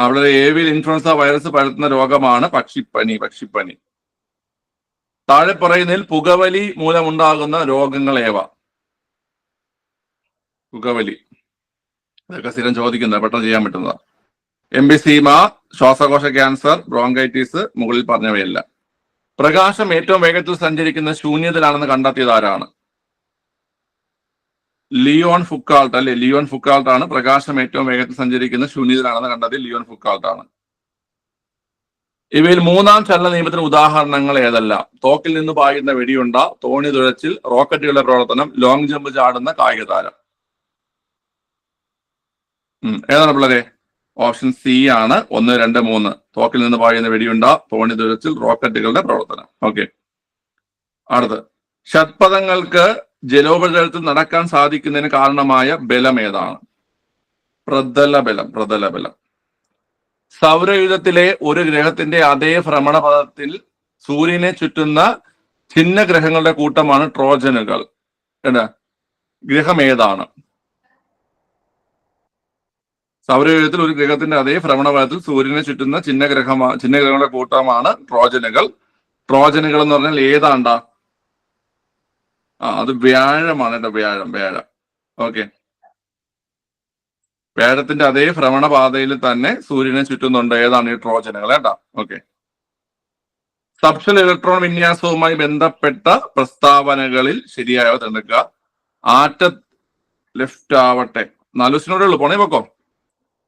അവിടെ ഏവിയൽ ഇൻഫ്ലുവൻസ വൈറസ് പരത്തുന്ന രോഗമാണ് പക്ഷിപ്പനി. താഴെ പറയുന്നതിൽ പുകവലി മൂലമുണ്ടാകുന്ന രോഗങ്ങൾ ഏവ? പുകവലി, ഇതൊക്കെ സ്ഥിരം ചോദിക്കുന്നത്, പെട്ടെന്ന് ചെയ്യാൻ പറ്റുന്നതാ. എംബിസീമ, ശ്വാസകോശ ക്യാൻസർ, ബ്രോങ്കൈറ്റിസ്, മുകളിൽ പറഞ്ഞവയല്ല. പ്രകാശം ഏറ്റവും വേഗത്തിൽ സഞ്ചരിക്കുന്ന ശൂന്യതയിലാണെന്ന് കണ്ടെത്തിയത് ആരാണ്? ലിയോൺ ഫുക്കാൾട്ട് അല്ലെ? ലിയോൺ ഫുക്കാൾട്ട് ആണ് പ്രകാശം ഏറ്റവും വേഗത്തിൽ സഞ്ചരിക്കുന്ന ശൂന്യതയിലാണെന്ന് കണ്ടെത്തിയത് ലിയോൺ ഫുക്കാൾട്ട് ആണ്. ഇവയിൽ മൂന്നാം ചലന നിയമത്തിന് ഉദാഹരണങ്ങൾ ഏതല്ല? തോക്കിൽ നിന്ന് പായുന്ന വെടിയുണ്ട, തോണി തുഴച്ചിൽ, റോക്കറ്റുകളുടെ പ്രവർത്തനം, ലോങ് ജമ്പ് ചാടുന്ന കായിക താരം. ഏതാണ് പിള്ളേരെ? ഓപ്ഷൻ സി ആണ് 1, 2, 3. തോക്കിൽ നിന്ന് പായുന്ന വെടിയുണ്ട, തോണി തുഴച്ചിൽ, റോക്കറ്റുകളുടെ പ്രവർത്തനം. ഓക്കെ. അടുത്ത്, ഷഡ്പദങ്ങൾക്ക് ജലോപരിതലത്തിൽ നടക്കാൻ സാധിക്കുന്നതിന് കാരണമായ ബലം ഏതാണ്? പ്രതലബലം. സൗരയൂഥത്തിലെ ഒരു ഗ്രഹത്തിന്റെ അതേ ഭ്രമണപഥത്തിൽ സൂര്യനെ ചുറ്റുന്ന ഛിന്ന ഗ്രഹങ്ങളുടെ കൂട്ടമാണ് ട്രോജനുകൾ. ഗ്രഹം ഏതാണ്? സൗരയൂഥത്തിൽ ഒരു ഗ്രഹത്തിന്റെ അതേ ഭ്രമണപഥത്തിൽ സൂര്യനെ ചുറ്റുന്ന ഛിന്നഗ്രഹങ്ങളുടെ കൂട്ടമാണ് ട്രോജനുകൾ. ട്രോജനുകൾ എന്ന് പറഞ്ഞാൽ ഏതാണ്ടാ? അത് വ്യാഴമാണ് കേട്ടോ. വ്യാഴം. ഓക്കെ. വ്യാഴത്തിന്റെ അതേ ഭ്രമണപാതയിൽ തന്നെ സൂര്യനെ ചുറ്റുന്നുണ്ട്. ഏതാണ് ഈ ട്രോജനുകൾ കേട്ടോ. ഓക്കെ. സബ്ഷൽ ഇലക്ട്രോൺ വിന്യാസവുമായി ബന്ധപ്പെട്ട പ്രസ്താവനകളിൽ ശരിയായവ തിരഞ്ഞെടുക്കുക. ലെഫ്റ്റ് ആവട്ടെ, 4 ദിവസത്തിനോടെ ഉള്ളു, പോണേ പൊക്കോ.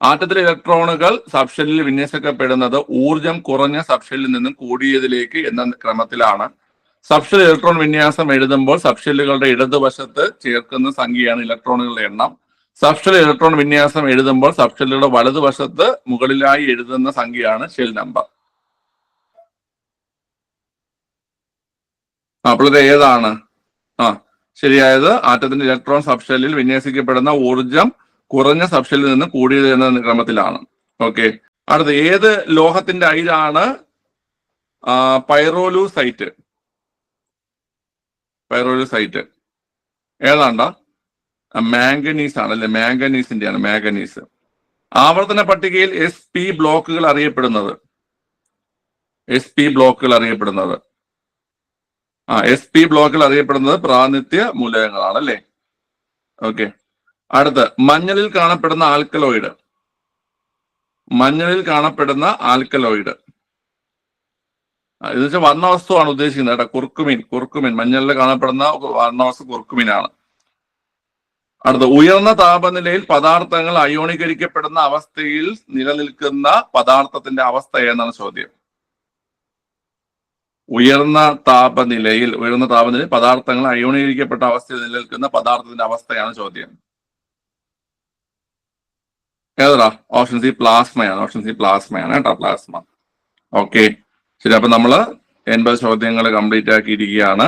ആറ്റത്തിലെ ഇലക്ട്രോണുകൾ സബ്ഷെല്ലിൽ വിന്യസിക്കപ്പെടുന്നത് ഊർജം കുറഞ്ഞ സബ്ഷെല്ലിൽ നിന്നും കൂടിയതിലേക്ക് എന്ന ക്രമത്തിലാണ്. സബ്ഷെൽ ഇലക്ട്രോൺ വിന്യാസം എഴുതുമ്പോൾ സബ്ഷെല്ലുകളുടെ ഇടതുവശത്ത് ചേർക്കുന്ന സംഖ്യയാണ് ഇലക്ട്രോണുകളുടെ എണ്ണം. സബ്ഷെൽ ഇലക്ട്രോൺ വിന്യാസം എഴുതുമ്പോൾ സബ്ഷെല്ലുകളുടെ വലതുവശത്ത് മുകളിലായി എഴുതുന്ന സംഖ്യയാണ് ഷെൽ നമ്പർ. അപ്പോൾ ഇത് ഏതാണ്? ശരിയായത് ആറ്റത്തിന്റെ ഇലക്ട്രോൺ സബ്ഷെല്ലിൽ വിന്യസിക്കപ്പെടുന്ന ഊർജം കുറഞ്ഞ സബ്ഷെല്ലിൽ നിന്ന് കൂടിയത് എന്ന ക്രമത്തിലാണ്. ഓക്കെ. അടുത്ത, ഏത് ലോഹത്തിന്റെ അയിരാണ് പൈറോലൂസൈറ്റ്? ഏതാണ്ടാ? മാംഗനീസ് ആണല്ലേ? മാംഗനീസ്. ആവർത്തന പട്ടികയിൽ SP ബ്ലോക്കുകൾ അറിയപ്പെടുന്നത് പ്രാതിനിധ്യ മൂലകങ്ങളാണ് അല്ലേ? ഓക്കെ. അടുത്ത്, മഞ്ഞളിൽ കാണപ്പെടുന്ന ആൽക്കലോയിഡ് ഇത് വെച്ചാൽ വർണ്ണവസ്തുവാണ് ഉദ്ദേശിക്കുന്നത് കേട്ടോ. കുർക്കുമിൻ. മഞ്ഞളിൽ കാണപ്പെടുന്ന വർണ്ണവസ്തു കുർക്കുമിനാണ്. അടുത്ത, ഉയർന്ന താപനിലയിൽ പദാർത്ഥങ്ങൾ അയോണീകരിക്കപ്പെടുന്ന അവസ്ഥയിൽ നിലനിൽക്കുന്ന പദാർത്ഥത്തിന്റെ അവസ്ഥ ഏതാണ് ചോദ്യം. ഉയർന്ന താപനിലയിൽ പദാർത്ഥങ്ങൾ അയോണീകരിക്കപ്പെട്ട അവസ്ഥയിൽ നിലനിൽക്കുന്ന പദാർത്ഥത്തിന്റെ അവസ്ഥയാണ് ചോദ്യം. ഏതാ? ഓപ്ഷൻ സി പ്ലാസ്മയാണ് കേട്ടോ. പ്ലാസ്മ. ഓക്കെ. ശരി. അപ്പൊ നമ്മള് 80 ചോദ്യങ്ങൾ കംപ്ലീറ്റ് ആക്കിയിരിക്കുകയാണ്.